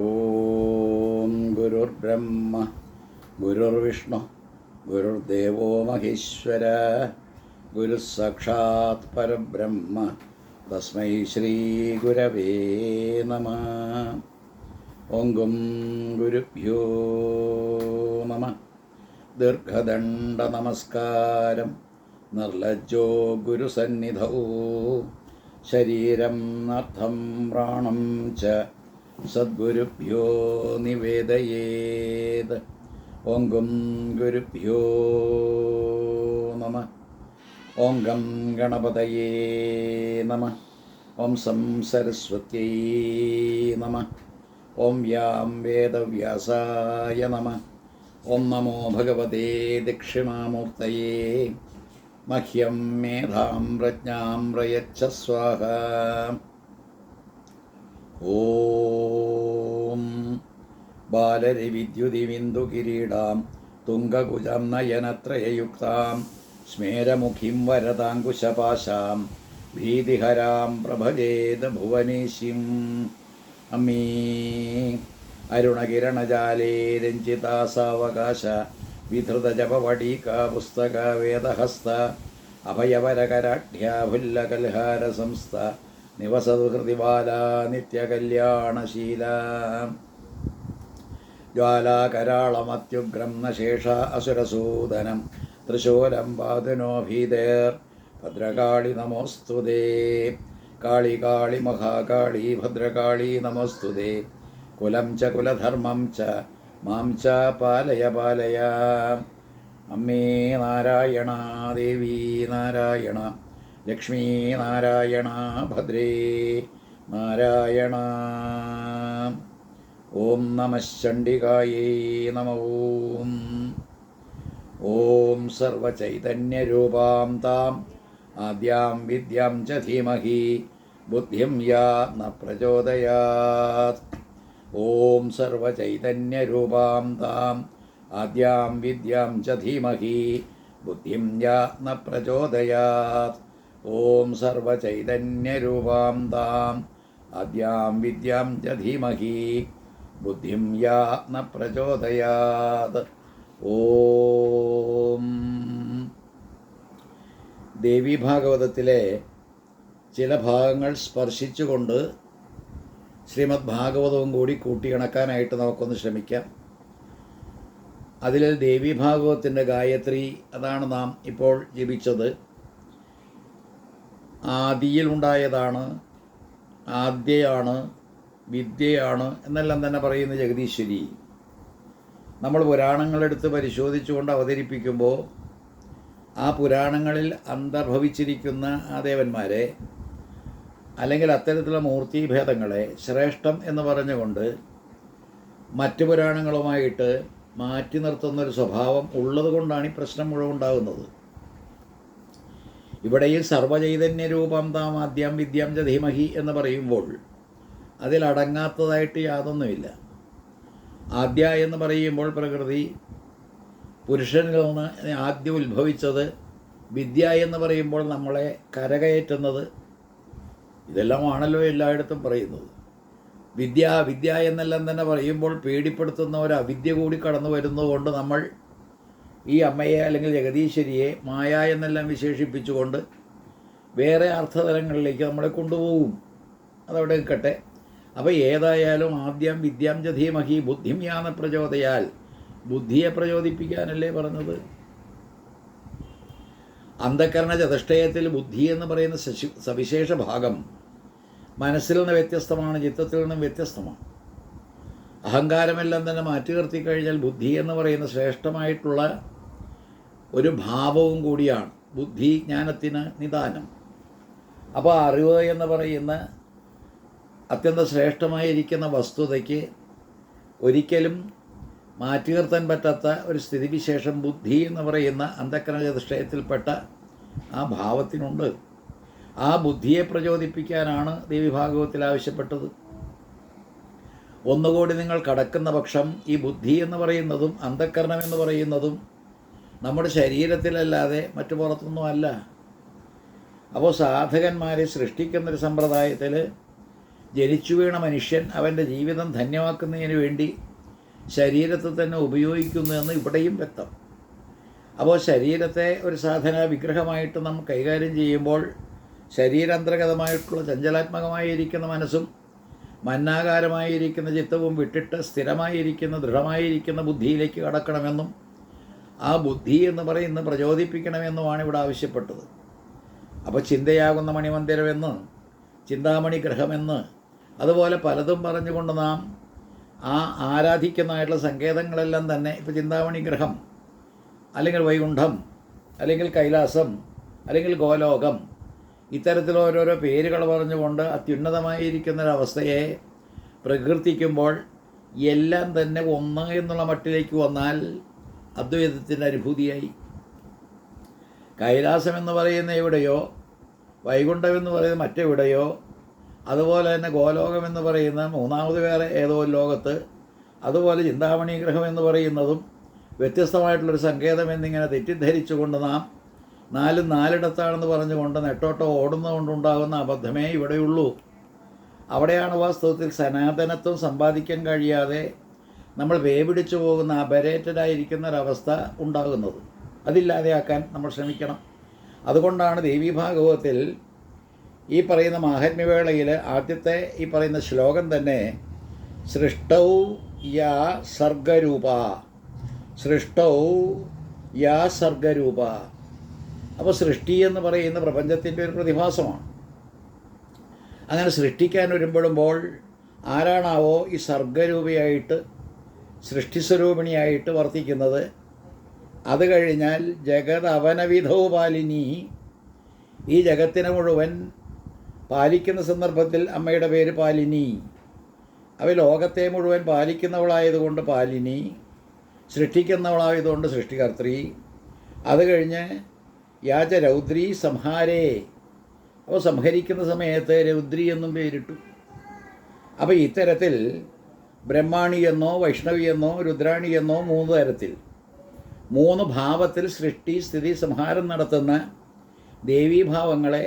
ഓം ഗുരുർബ്രഹ്മ ഗുരുർവിഷ്ണു ഗുരുർദേവോ മഹേശ്വര ഗുരു സാക്ഷാത് പരബ്രഹ്മ തസ്മൈ ശ്രീ ഗുരവേ നമഃ. ഓം ഗുരുഭ്യോ നമഃ. ദീർഘദണ്ഡ നമസ്കാരം നിർലജ്ജോ ഗുരുസന്നിധൗ ശരീരം അർത്ഥം പ്രാണം ച സദ്ഗുരുഭ്യോ നിവേദയേത്. ഓം ഗുരുഭ്യോ നമഃ. ഓം ഗം ഗണപതയേ നമഃ. ഓം സം സരസ്വത്യൈ നമഃ. ഓം യാം വേദവ്യാസായ നമഃ. ഓം നമോ ഭഗവതേ ദക്ഷിണാമൂർത്തയേ. മഹ്യം മേധാം പ്രജ്ഞാം പ്രയച്ഛ സ്വാഹ. ഓം ബാലരവിദ്യുതിബിന്ദുകിരീടാം തുംഗകുജം നയനത്രയയുക്താം സ്മേരമുഖിം വരദാങ്കുശപാശാം ഭീതിഹരാം പ്രഭജേത് ഭുവനേശിം. അമ്മീ അരുണകിരണജാലേ രഞ്ജിതാസാവകാശ വിധൃതജപവടീകാ പുസ്തക വേദഹസ്ത അഭയവരകരാഢ്യാഭുല്ലകൽഹാരസംസ്ഥ നിവസതു ഹൃദിബാലാ നിത്യകല്യാണശീല. ജ്വാലാകരാളമത്യുഗ്രം നശേഷ അസുരസൂദനം തൃശൂലം പാതുനോ ഭീതേർ ഭദ്രകാളി നമോസ്തുതേ. കാളി കാളി മഹാകാളി ഭദ്രകാളി നമോസ്തുതേ. കുലം ച കുലധർമ്മം ച മാം ച പാലയ പാലയ. അമ്മേ നാരായണ, ദേവി നാരായണ, ലക്ഷ്മീ നാരായണ, ഭദ്രേ നാരായണ. ഓം നമഃ ചണ്ഡികായേ നമഃ. ഓം സർവചൈതന്യരൂപാം താം ആദ്യാം വിദ്യാം ച ധീമഹി ബുദ്ധിം യാ ന പ്രചോദയാത്. ഓം സർവചൈതന്യരൂപാം താം ആദ്യാം വിദ്യാം ച ധീമഹി ബുദ്ധിം യാ ന പ്രചോദയാത്. ഓം സർവചൈതന്യരൂപാം താം ആദ്യാം വിദ്യാം ച ധീമഹി ബുദ്ധിം യാ ന പ്രചോദയാത്. ഓം. ദേവീഭാഗവതത്തിലെ ചില ഭാഗങ്ങൾ സ്പർശിച്ചുകൊണ്ട് ശ്രീമദ് ഭാഗവതവും കൂടി കൂട്ടിയിണക്കാനായിട്ട് നമുക്കൊന്ന് ശ്രമിക്കാം. അതിൽ ദേവീഭാഗവതത്തിൻ്റെ ഗായത്രി, അതാണ് നാം ഇപ്പോൾ ജപിച്ചത്. ആദിയിലുണ്ടായതാണ്, ആദ്യയാണ്, വിദ്യയാണ് എന്നെല്ലാം തന്നെ പറയുന്ന ജഗദീശ്വരി നമ്മൾ പുരാണങ്ങളെടുത്ത് പരിശോധിച്ചുകൊണ്ട് അവതരിപ്പിക്കുമ്പോൾ ആ പുരാണങ്ങളിൽ അന്തർഭവിച്ചിരിക്കുന്ന ആ ദേവന്മാരെ അല്ലെങ്കിൽ അത്തരത്തിലുള്ള മൂർത്തിഭേദങ്ങളെ ശ്രേഷ്ഠം എന്ന് പറഞ്ഞുകൊണ്ട് മറ്റു പുരാണങ്ങളുമായിട്ട് മാറ്റി നിർത്തുന്നൊരു സ്വഭാവം ഉള്ളത് കൊണ്ടാണ് ഈ പ്രശ്നം മുഴുവൻ ഉണ്ടാകുന്നത്. ഇവിടെയും സർവചൈതന്യരൂപം താം ആദ്യം വിദ്യാം ച ധീമഹി എന്ന് പറയുമ്പോൾ അതിലടങ്ങാത്തതായിട്ട് യാതൊന്നുമില്ല. ആദ്യ എന്ന് പറയുമ്പോൾ പ്രകൃതി പുരുഷനിൽ നിന്ന് ആദ്യം ഉത്ഭവിച്ചത്, വിദ്യ എന്ന് പറയുമ്പോൾ നമ്മളെ കരകയറ്റുന്നത്, ഇതെല്ലാമാണല്ലോ എല്ലായിടത്തും പറയുന്നത്. വിദ്യ വിദ്യ എന്നെല്ലാം തന്നെ പറയുമ്പോൾ പേടിപ്പെടുത്തുന്ന ഒരു അവിദ്യ കൂടി കടന്നു വരുന്നതുകൊണ്ട് നമ്മൾ ഈ അമ്മയെ അല്ലെങ്കിൽ ജഗദീശ്വരിയെ മായ എന്നെല്ലാം വിശേഷിപ്പിച്ചുകൊണ്ട് വേറെ അർത്ഥതലങ്ങളിലേക്ക് നമ്മളെ കൊണ്ടുപോകും. അതവിടെ നിൽക്കട്ടെ. അപ്പോൾ ഏതായാലും ആദ്യം വിദ്യാം ച ധീമഹി ബുദ്ധിം യാ ന പ്രചോദയാൽ, ബുദ്ധിയെ പ്രചോദിപ്പിക്കാനല്ലേ പറഞ്ഞത്. അന്ധകരണ ചതുഷ്ടയത്തിൽ ബുദ്ധി എന്ന് പറയുന്ന സവിശേഷ ഭാഗം മനസ്സിൽ നിന്ന് വ്യത്യസ്തമാണ്, ചിത്തത്തിൽ നിന്നും വ്യത്യസ്തമാണ്. അഹങ്കാരമെല്ലാം തന്നെ മാറ്റി നിർത്തിക്കഴിഞ്ഞാൽ ബുദ്ധി എന്ന് പറയുന്ന ശ്രേഷ്ഠമായിട്ടുള്ള ഒരു ഭാവവും കൂടിയാണ് ബുദ്ധി, ജ്ഞാനത്തിന് നിദാനം. അപ്പോൾ അറിവ് എന്ന് പറയുന്ന അത്യന്തം ശ്രേഷ്ഠമായിരിക്കുന്ന വസ്തുതയ്ക്ക് ഒരിക്കലും മാറ്റി നിർത്താൻ പറ്റാത്ത ഒരു സ്ഥിതിവിശേഷം ബുദ്ധി എന്ന് പറയുന്ന അന്ധകരണ ചതുഷ്ടയത്തിൽപ്പെട്ട ആ ഭാവത്തിനുണ്ട്. ആ ബുദ്ധിയെ പ്രചോദിപ്പിക്കാനാണ് ദേവീഭാഗവത്തിൽ ആവശ്യപ്പെട്ടത്. ഒന്നുകൂടി നിങ്ങൾ കടക്കുന്ന പക്ഷം ഈ ബുദ്ധി എന്ന് പറയുന്നതും അന്ധകരണം എന്ന് പറയുന്നതും നമ്മുടെ ശരീരത്തിലല്ലാതെ മറ്റു പുറത്തൊന്നും അല്ല. അപ്പോൾ സാധകന്മാരെ സൃഷ്ടിക്കുന്നൊരു സമ്പ്രദായത്തിൽ ജനിച്ചു വീണ മനുഷ്യൻ അവൻ്റെ ജീവിതം ധന്യമാക്കുന്നതിന് വേണ്ടി ശരീരത്തെ തന്നെ ഉപയോഗിക്കുന്നു എന്ന് ഇവിടെയും വ്യക്തം. അപ്പോൾ ശരീരത്തെ ഒരു സാധന വിഗ്രഹമായിട്ട് നാം കൈകാര്യം ചെയ്യുമ്പോൾ ശരീരാന്തർഗതമായിട്ടുള്ള ചഞ്ചലാത്മകമായിരിക്കുന്ന മനസ്സും മന്നാകാരമായിരിക്കുന്ന ചിത്തവും വിട്ടിട്ട് സ്ഥിരമായിരിക്കുന്ന ദൃഢമായിരിക്കുന്ന ബുദ്ധിയിലേക്ക് കടക്കണമെന്നും ആ ബുദ്ധി എന്ന് പറയുന്നത് പ്രചോദിപ്പിക്കണമെന്നുമാണ് ഇവിടെ ആവശ്യപ്പെട്ടത്. അപ്പോൾ ചിന്തയാകുന്ന മണിമന്ദിരമെന്ന്, ചിന്താമണി ഗ്രഹമെന്ന്, അതുപോലെ പലതും പറഞ്ഞുകൊണ്ട് നാം ആ ആരാധിക്കുന്നതായിട്ടുള്ള സങ്കേതങ്ങളെല്ലാം തന്നെ ഇപ്പോൾ ചിന്താമണി ഗ്രഹം, അല്ലെങ്കിൽ വൈകുണ്ഠം, അല്ലെങ്കിൽ കൈലാസം, അല്ലെങ്കിൽ ഗോലോകം, ഇത്തരത്തിൽ ഓരോരോ പേരുകൾ പറഞ്ഞുകൊണ്ട് അത്യുന്നതമായിരിക്കുന്നൊരവസ്ഥയെ പ്രകീർത്തിക്കുമ്പോൾ എല്ലാം തന്നെ ഒന്ന് എന്നുള്ള മട്ടിലേക്ക് വന്നാൽ അദ്വൈതത്തിൻ്റെ അനുഭൂതിയായി. കൈലാസം എന്ന് പറയുന്ന എവിടെയോ, വൈകുണ്ഠം എന്ന് പറയുന്ന മറ്റെവിടെയോ, അതുപോലെ തന്നെ ഗോലോകം എന്ന് പറയുന്ന മൂന്നാമത് വേറെ ഏതോ ലോകത്ത്, അതുപോലെ ചിന്താമണി ഗ്രഹം എന്ന് പറയുന്നതും വ്യത്യസ്തമായിട്ടുള്ളൊരു സങ്കേതം എന്നിങ്ങനെ തെറ്റിദ്ധരിച്ചുകൊണ്ട് നാം നാലിടത്താണെന്ന് പറഞ്ഞുകൊണ്ട് നെട്ടോട്ടോ ഓടുന്നതുകൊണ്ടുണ്ടാകുന്ന അബദ്ധമേ ഇവിടെയുള്ളൂ. അവിടെയാണ് വാസ്തവത്തിൽ സനാതനത്വം സമ്പാദിക്കാൻ കഴിയാതെ നമ്മൾ വേപിടിച്ചു പോകുന്ന അപരേറ്റഡായിരിക്കുന്ന ഒരവസ്ഥ ഉണ്ടാകുന്നത്. അതില്ലാതെയാക്കാൻ നമ്മൾ ശ്രമിക്കണം. അതുകൊണ്ടാണ് ദേവീഭാഗവതത്തിൽ ഈ പറയുന്ന മാഹാത്മ്യവേളയിൽ ആദ്യത്തെ ഈ പറയുന്ന ശ്ലോകം തന്നെ സൃഷ്ടൗ യാ സർഗരൂപ, സൃഷ്ടൗ യാ സർഗരൂപ. അപ്പോൾ സൃഷ്ടി എന്ന് പറയുന്ന പ്രപഞ്ചത്തിൻ്റെ ഒരു പ്രതിഭാസമാണ്. അങ്ങനെ സൃഷ്ടിക്കാൻ ഒരുമ്പെടുമ്പോൾ ആരാണാവോ ഈ സർഗരൂപയായിട്ട് സൃഷ്ടിസ്വരൂപിണിയായിട്ട് വർത്തിക്കുന്നത്? അത് കഴിഞ്ഞാൽ ജഗത് അവനവിധോ പാലിനി, ഈ ജഗത്തിനെ മുഴുവൻ പാലിക്കുന്ന സന്ദർഭത്തിൽ അമ്മയുടെ പേര് പാലിനി. അവ ലോകത്തെ മുഴുവൻ പാലിക്കുന്നവളായതുകൊണ്ട് പാലിനി, സൃഷ്ടിക്കുന്നവളായതുകൊണ്ട് സൃഷ്ടികർत्री. അത് കഴിഞ്ഞ് യാച രൗദ്രി സംഹാരേ, അപ്പോൾ സംഹരിക്കുന്ന സമയത്ത് രൗദ്രി എന്നും പേരിട്ടു. അപ്പോൾ ഇത്തരത്തിൽ ബ്രഹ്മാണി എന്നോ വൈഷ്ണവി എന്നോ രുദ്രാണി എന്നോ 3 തരത്തിൽ 3 ഭാവത്തിൽ സൃഷ്ടി സ്ഥിതി സംഹാരം നടത്തുന്ന ദേവീഭാവങ്ങളെ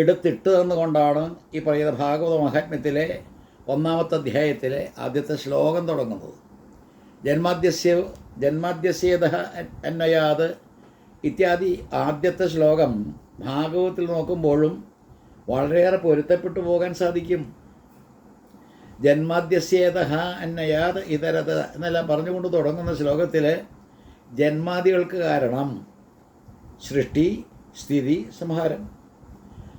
എടുത്തിട്ട് തന്നുകൊണ്ടാണ് ഈ പറയുന്ന ഭാഗവത മഹാത്മ്യത്തിലെ 1-ാമത്തെ അധ്യായത്തിലെ ആദ്യത്തെ ശ്ലോകം തുടങ്ങുന്നത്. ജന്മാദ്യസ്യേതഃ അന്വയാത് ഇത്യാദി ആദ്യത്തെ ശ്ലോകം ഭാഗവത്തിൽ നോക്കുമ്പോഴും വളരെയേറെ പൊരുത്തപ്പെട്ടു പോകാൻ സാധിക്കും. ജന്മാദ്യസ്യേതഃ അന്വയാത് ഇതരത് എന്നെല്ലാം പറഞ്ഞുകൊണ്ട് തുടങ്ങുന്ന ശ്ലോകത്തിൽ ജന്മാദികൾക്ക് കാരണം സൃഷ്ടി സ്ഥിതി സംഹാരം.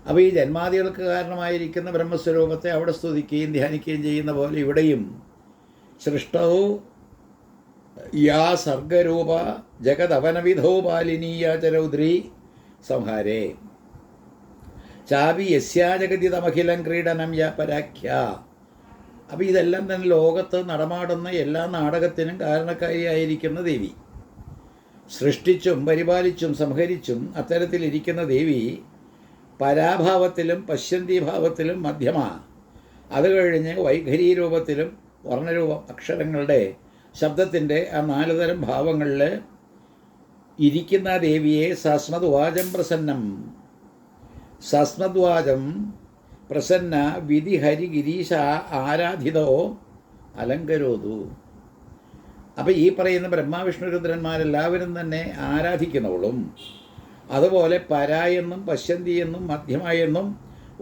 അപ്പോൾ ഈ ജന്മാദികൾക്ക് കാരണമായിരിക്കുന്ന ബ്രഹ്മസ്വരൂപത്തെ അവിടെ സ്തുതിക്കുകയും ധ്യാനിക്കുകയും ചെയ്യുന്ന പോലെ ഇവിടെയും സൃഷ്ടവും യാ സർഗരൂപ ജഗദവനവിധോ പാലിനീയ ചരൗദ്രി സംഹാരേ ചാവി യസ്യാ ജഗതി തമഖിലം ക്രീഡനം യാ പരാഖ്യ. അപ്പോൾ ഇതെല്ലാം തന്നെ ലോകത്ത് നടമാടുന്ന എല്ലാ നാടകത്തിനും കാരണക്കാരിയായിരിക്കുന്ന ദേവി. സൃഷ്ടിച്ചും പരിപാലിച്ചും സംഹരിച്ചും അത്തരത്തിലിരിക്കുന്ന ദേവി പരാഭാവത്തിലും പശ്യന്തിഭാവത്തിലും മധ്യമ. അത് കഴിഞ്ഞ് വൈഖരി രൂപത്തിലും വർണ്ണരൂപം അക്ഷരങ്ങളുടെ ശബ്ദത്തിൻ്റെ ആ 4 തരം ഭാവങ്ങളിൽ ഇരിക്കുന്ന ദേവിയെ സസ്മദ്വാചം പ്രസന്നം, സസ്മദ്വാചം പ്രസന്ന വിധി ഹരി ഗിരീശ ആരാധിതോ അലങ്കരോതു. അപ്പോൾ ഈ പറയുന്ന ബ്രഹ്മാവിഷ്ണു രുദ്രന്മാരെല്ലാവരും തന്നെ ആരാധിക്കുന്നവളും, അതുപോലെ പരായെന്നും പശ്യന്തി എന്നും മധ്യമായെന്നും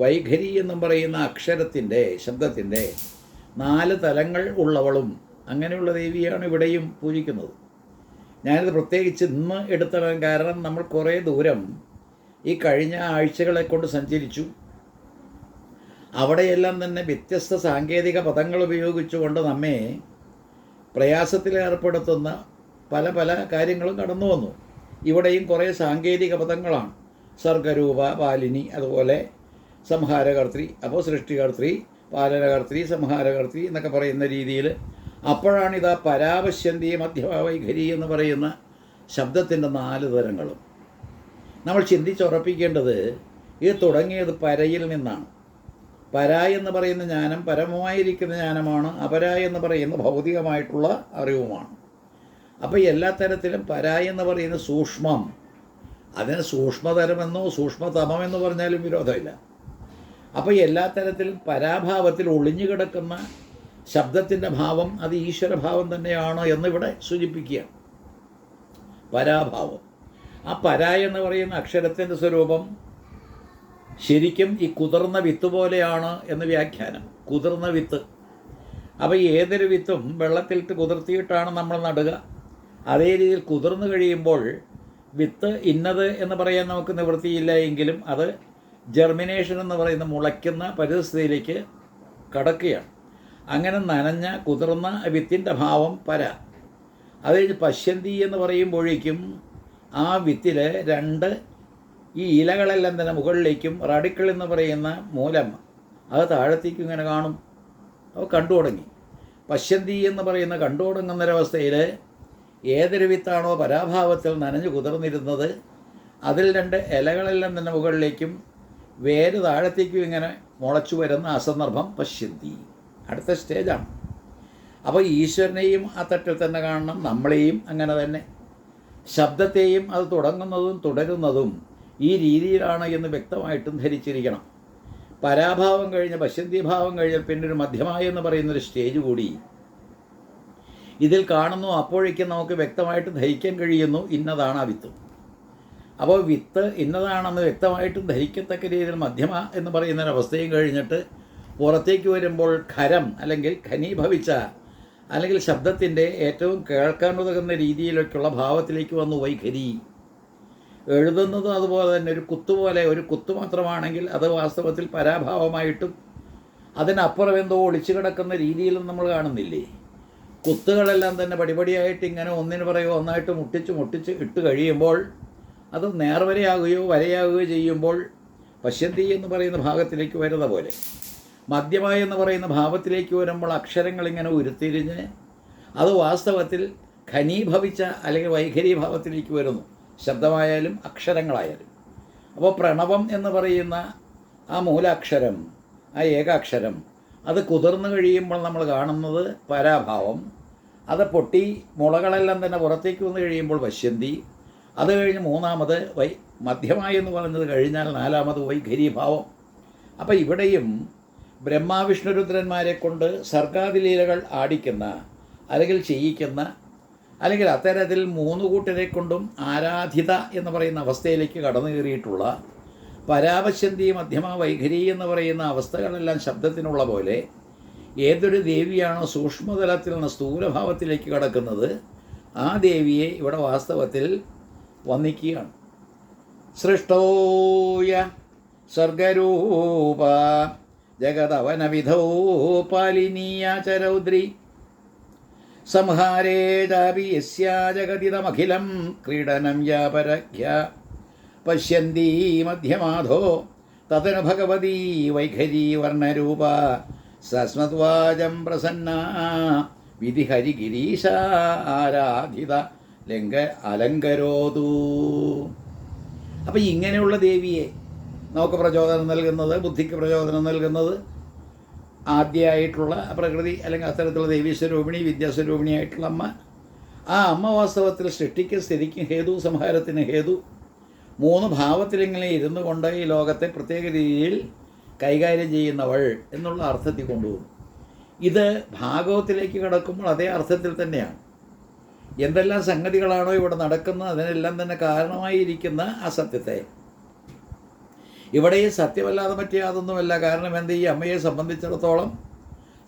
വൈഖരി എന്നും പറയുന്ന അക്ഷരത്തിൻ്റെ ശബ്ദത്തിൻ്റെ 4 തലങ്ങൾ ഉള്ളവളും അങ്ങനെയുള്ള ദേവിയാണ് ഇവിടെയും പൂജിക്കുന്നത്. ഞാനിത് പ്രത്യേകിച്ച് ഇന്ന് എടുത്തിടാൻ കാരണം നമ്മൾ കുറേ ദൂരം ഈ കഴിഞ്ഞ ആഴ്ചകളെ കൊണ്ട് സഞ്ചരിച്ചു. അവിടെയെല്ലാം തന്നെ വ്യത്യസ്ത സാങ്കേതിക പദങ്ങൾ ഉപയോഗിച്ചുകൊണ്ട് നമ്മെ പ്രയാസത്തിലേർപ്പെടുത്തുന്ന പല പല കാര്യങ്ങളും കടന്നു വന്നു. ഇവിടെയും കുറേ സാങ്കേതിക പദങ്ങളാണ്. സർഗരൂപ പാലിനി, അതുപോലെ സംഹാരകർत्री, അപ്പോൾ സൃഷ്ടികർत्री, പാലനകർत्री, സംഹാരകർत्री എന്നൊക്കെ പറയുന്ന രീതിയിൽ. അപ്പോഴാണിതാ പരാപശ്യന്തി മധ്യവൈഖരി എന്ന് പറയുന്ന ശബ്ദത്തിൻ്റെ 4 തരങ്ങളും. നമ്മൾ ചിന്തിച്ചുറപ്പിക്കേണ്ടത് ഇത് തുടങ്ങിയത് പരയിൽ നിന്നാണ്. പര എന്ന് പറയുന്ന ജ്ഞാനം പരമമായിരിക്കുന്ന ജ്ഞാനമാണ്, അപര എന്ന് പറയുന്ന ഭൗതികമായിട്ടുള്ള അറിവുമാണ്. അപ്പോൾ എല്ലാ തരത്തിലും പര എന്ന് പറയുന്ന സൂക്ഷ്മം, അതിന് സൂക്ഷ്മതരമെന്നോ സൂക്ഷ്മതമമെന്ന് പറഞ്ഞാലും വിരോധമില്ല. അപ്പോൾ എല്ലാ തരത്തിലും പരാഭാവത്തിൽ ഒളിഞ്ഞു കിടക്കുന്ന ശബ്ദത്തിൻ്റെ ഭാവം അത് ഈശ്വരഭാവം തന്നെയാണ് എന്നിവിടെ സൂചിപ്പിക്കുക. പരാഭാവം, ആ പര എന്ന് പറയുന്ന അക്ഷരത്തിൻ്റെ സ്വരൂപം ശരിക്കും ഈ കുതിർന്ന വിത്ത് പോലെയാണ് എന്ന് വ്യാഖ്യാനം. കുതിർന്ന വിത്ത്. അപ്പോൾ ഏതൊരു വിത്തും വെള്ളത്തിലിട്ട് കുതിർത്തിയിട്ടാണ് നമ്മൾ നടുക. അതേ രീതിയിൽ കുതിർന്നു കഴിയുമ്പോൾ വിത്ത് ഇന്നത് എന്ന് പറയാൻ നമുക്ക് നിവൃത്തിയില്ല എങ്കിലും അത് ജെർമിനേഷൻ എന്ന് പറയുന്ന മുളയ്ക്കുന്ന പരിസ്ഥിതിയിലേക്ക് കടക്കുകയാണ്. അങ്ങനെ നനഞ്ഞ കുതിർന്ന വിത്തിൻ്റെ ഭാവം പര. അത് കഴിഞ്ഞ് പശ്യന്തി എന്ന് പറയുമ്പോഴേക്കും ആ വിത്തിൽ രണ്ട് ഈ ഇലകളെല്ലാം തന്നെ മുകളിലേക്കും റാഡിക്കൾ എന്ന് പറയുന്ന മൂലം അത് താഴത്തേക്കും ഇങ്ങനെ കാണും. അപ്പോൾ കണ്ടു തുടങ്ങി. പശ്യന്തി എന്ന് പറയുന്ന കണ്ടു തുടങ്ങുന്നൊരവസ്ഥയിൽ ഏതൊരു വിത്താണോ പരാഭാവത്തിൽ നനഞ്ഞു കുതിർന്നിരുന്നത് അതിൽ രണ്ട് ഇലകളെല്ലാം തന്നെ മുകളിലേക്കും വേര് താഴത്തേക്കും ഇങ്ങനെ മുളച്ചു വരുന്ന അസന്ദർഭം പശ്യന്തി. അടുത്ത സ്റ്റേജാണ്. അപ്പോൾ ഈശ്വരനെയും ആ തട്ടിൽ തന്നെ കാണണം, നമ്മളെയും അങ്ങനെ തന്നെ. ശബ്ദത്തെയും അത് തുടങ്ങുന്നതും തുടരുന്നതും ഈ രീതിയിലാണ് എന്ന് വ്യക്തമായിട്ടും ധരിച്ചിരിക്കണം. പരാഭാവം കഴിഞ്ഞ് പശ്യന്തിഭാവം കഴിഞ്ഞാൽ പിന്നെ ഒരു മധ്യമായി എന്ന് പറയുന്നൊരു സ്റ്റേജ് കൂടി ഇതിൽ കാണുന്നു. അപ്പോഴേക്കും നമുക്ക് വ്യക്തമായിട്ട് ധരിക്കാൻ കഴിയുന്നു ഇന്നതാണ് ആ വിത്ത്. അപ്പോൾ വിത്ത് ഇന്നതാണെന്ന് വ്യക്തമായിട്ടും ധരിക്കത്തക്ക രീതിയിൽ മധ്യമ എന്ന് പറയുന്നൊരവസ്ഥയും കഴിഞ്ഞിട്ട് പുറത്തേക്ക് വരുമ്പോൾ ഖരം അല്ലെങ്കിൽ ഖനീഭവിച്ച അല്ലെങ്കിൽ ശബ്ദത്തിൻ്റെ ഏറ്റവും കേൾക്കാനുതകുന്ന രീതിയിലേക്കുള്ള ഭാവത്തിലേക്ക് വന്നു വൈഖരി. എഴുതുന്നതും അതുപോലെ തന്നെ ഒരു കുത്തുപോലെ, ഒരു കുത്തു മാത്രമാണെങ്കിൽ അത് വാസ്തവത്തിൽ പരാഭാവമായിട്ടും അതിനപ്പുറം എന്തോ ഒളിച്ചു കിടക്കുന്ന രീതിയിലും നമ്മൾ കാണുന്നില്ലേ. കുത്തുകളെല്ലാം തന്നെ പടിപടിയായിട്ട് ഇങ്ങനെ ഒന്നിന് പറയുക ഒന്നായിട്ട് മുട്ടിച്ച് ഇട്ട് കഴിയുമ്പോൾ അത് നേർവരയാകുകയോ വരയാകുകയോ ചെയ്യുമ്പോൾ പശ്യന്തി എന്ന് പറയുന്ന ഭാഗത്തിലേക്ക് വരുന്ന പോലെ മധ്യമായി എന്ന് പറയുന്ന ഭാവത്തിലേക്ക് വരുമ്പോൾ അക്ഷരങ്ങൾ ഇങ്ങനെ ഉരുത്തിരിഞ്ഞ് അത് വാസ്തവത്തിൽ ഖനീഭവിച്ച അല്ലെങ്കിൽ വൈഖരീഭാവത്തിലേക്ക് വരുന്നു, ശബ്ദമായാലും അക്ഷരങ്ങളായാലും. അപ്പോൾ പ്രണവം എന്ന് പറയുന്ന ആ മൂലാക്ഷരം, ആ ഏകാക്ഷരം അത് കുതിർന്നു കഴിയുമ്പോൾ നമ്മൾ കാണുന്നത് പരാഭാവം. അത് പൊട്ടി മുളകളെല്ലാം തന്നെ പുറത്തേക്ക് വന്നു കഴിയുമ്പോൾ പശ്യന്തി. അത് കഴിഞ്ഞ് മൂന്നാമത് മധ്യമായി എന്ന് പറഞ്ഞത് കഴിഞ്ഞാൽ നാലാമത് വൈഖരീഭാവം. അപ്പോൾ ഇവിടെയും ബ്രഹ്മാവിഷ്ണുരുദ്രന്മാരെ കൊണ്ട് സർഗാദിലീലകൾ ആടിക്കുന്ന അല്ലെങ്കിൽ ചെയ്യിക്കുന്ന അല്ലെങ്കിൽ അത്തരത്തിൽ മൂന്ന് കൂട്ടരെ കൊണ്ടും ആരാധിത എന്ന് പറയുന്ന അവസ്ഥയിലേക്ക് കടന്നു കയറിയിട്ടുള്ള പരാപശ്യന്തി മധ്യമ വൈഖരി എന്ന് പറയുന്ന അവസ്ഥകളെല്ലാം ശബ്ദത്തിനുള്ള പോലെ ഏതൊരു ദേവിയാണോ സൂക്ഷ്മതലത്തിൽ നിന്ന് സ്ഥൂലഭാവത്തിലേക്ക് കടക്കുന്നത് ആ ദേവിയെ ഇവിടെ വാസ്തവത്തിൽ വന്ദിക്കുകയാണ്. സൃഷ്ടോയ സർഗരൂപ ജഗതവനവിധോ പാലിനീയാചരൗദ്രി സംഹാരേ ചാപി യസ്യാ ജഗതിതമഖിലം ക്രീഡനം യാപരഖ്യ പശ്യന്തി മധ്യമാധോ തദനു ഭഗവതി വൈഖരി വർണ്ണരൂപ സസ്മദ്വാചം പ്രസന്ന വിധി ഹരിഗിരീശ ആരാധിത അലങ്കരോതു. അപ്പം ഇങ്ങനെയുള്ള ദേവിയെ നമുക്ക് പ്രചോദനം നൽകുന്നത്, ബുദ്ധിക്ക് പ്രചോദനം നൽകുന്നത് ആദ്യമായിട്ടുള്ള പ്രകൃതി അല്ലെങ്കിൽ അത്തരത്തിലുള്ള ദേവീസ്വരൂപിണി വിദ്യാസ്വരൂപിണിയായിട്ടുള്ള അമ്മ. ആ അമ്മ വാസ്തവത്തിൽ സൃഷ്ടിക്ക് സ്ഥിതിക്കും ഹേതു, സംഹാരത്തിന് ഹേതു. മൂന്ന് ഭാവത്തിലിങ്ങനെ ഇരുന്നു കൊണ്ട് ഈ ലോകത്തെ പ്രത്യേക രീതിയിൽ കൈകാര്യം ചെയ്യുന്നവൾ എന്നുള്ള അർത്ഥത്തിൽ കൊണ്ടുപോകും. ഇത് ഭാഗവത്തിലേക്ക് കടക്കുമ്പോൾ അതേ അർത്ഥത്തിൽ തന്നെയാണ്. എന്തെല്ലാം സംഗതികളാണോ ഇവിടെ നടക്കുന്നത് അതിനെല്ലാം തന്നെ കാരണമായിരിക്കുന്ന ആ സത്യത്തെ ഇവിടെ ഈ സത്യമല്ലാതെ മറ്റേ യാതൊന്നുമല്ല. കാരണം എന്ത്, ഈ അമ്മയെ സംബന്ധിച്ചിടത്തോളം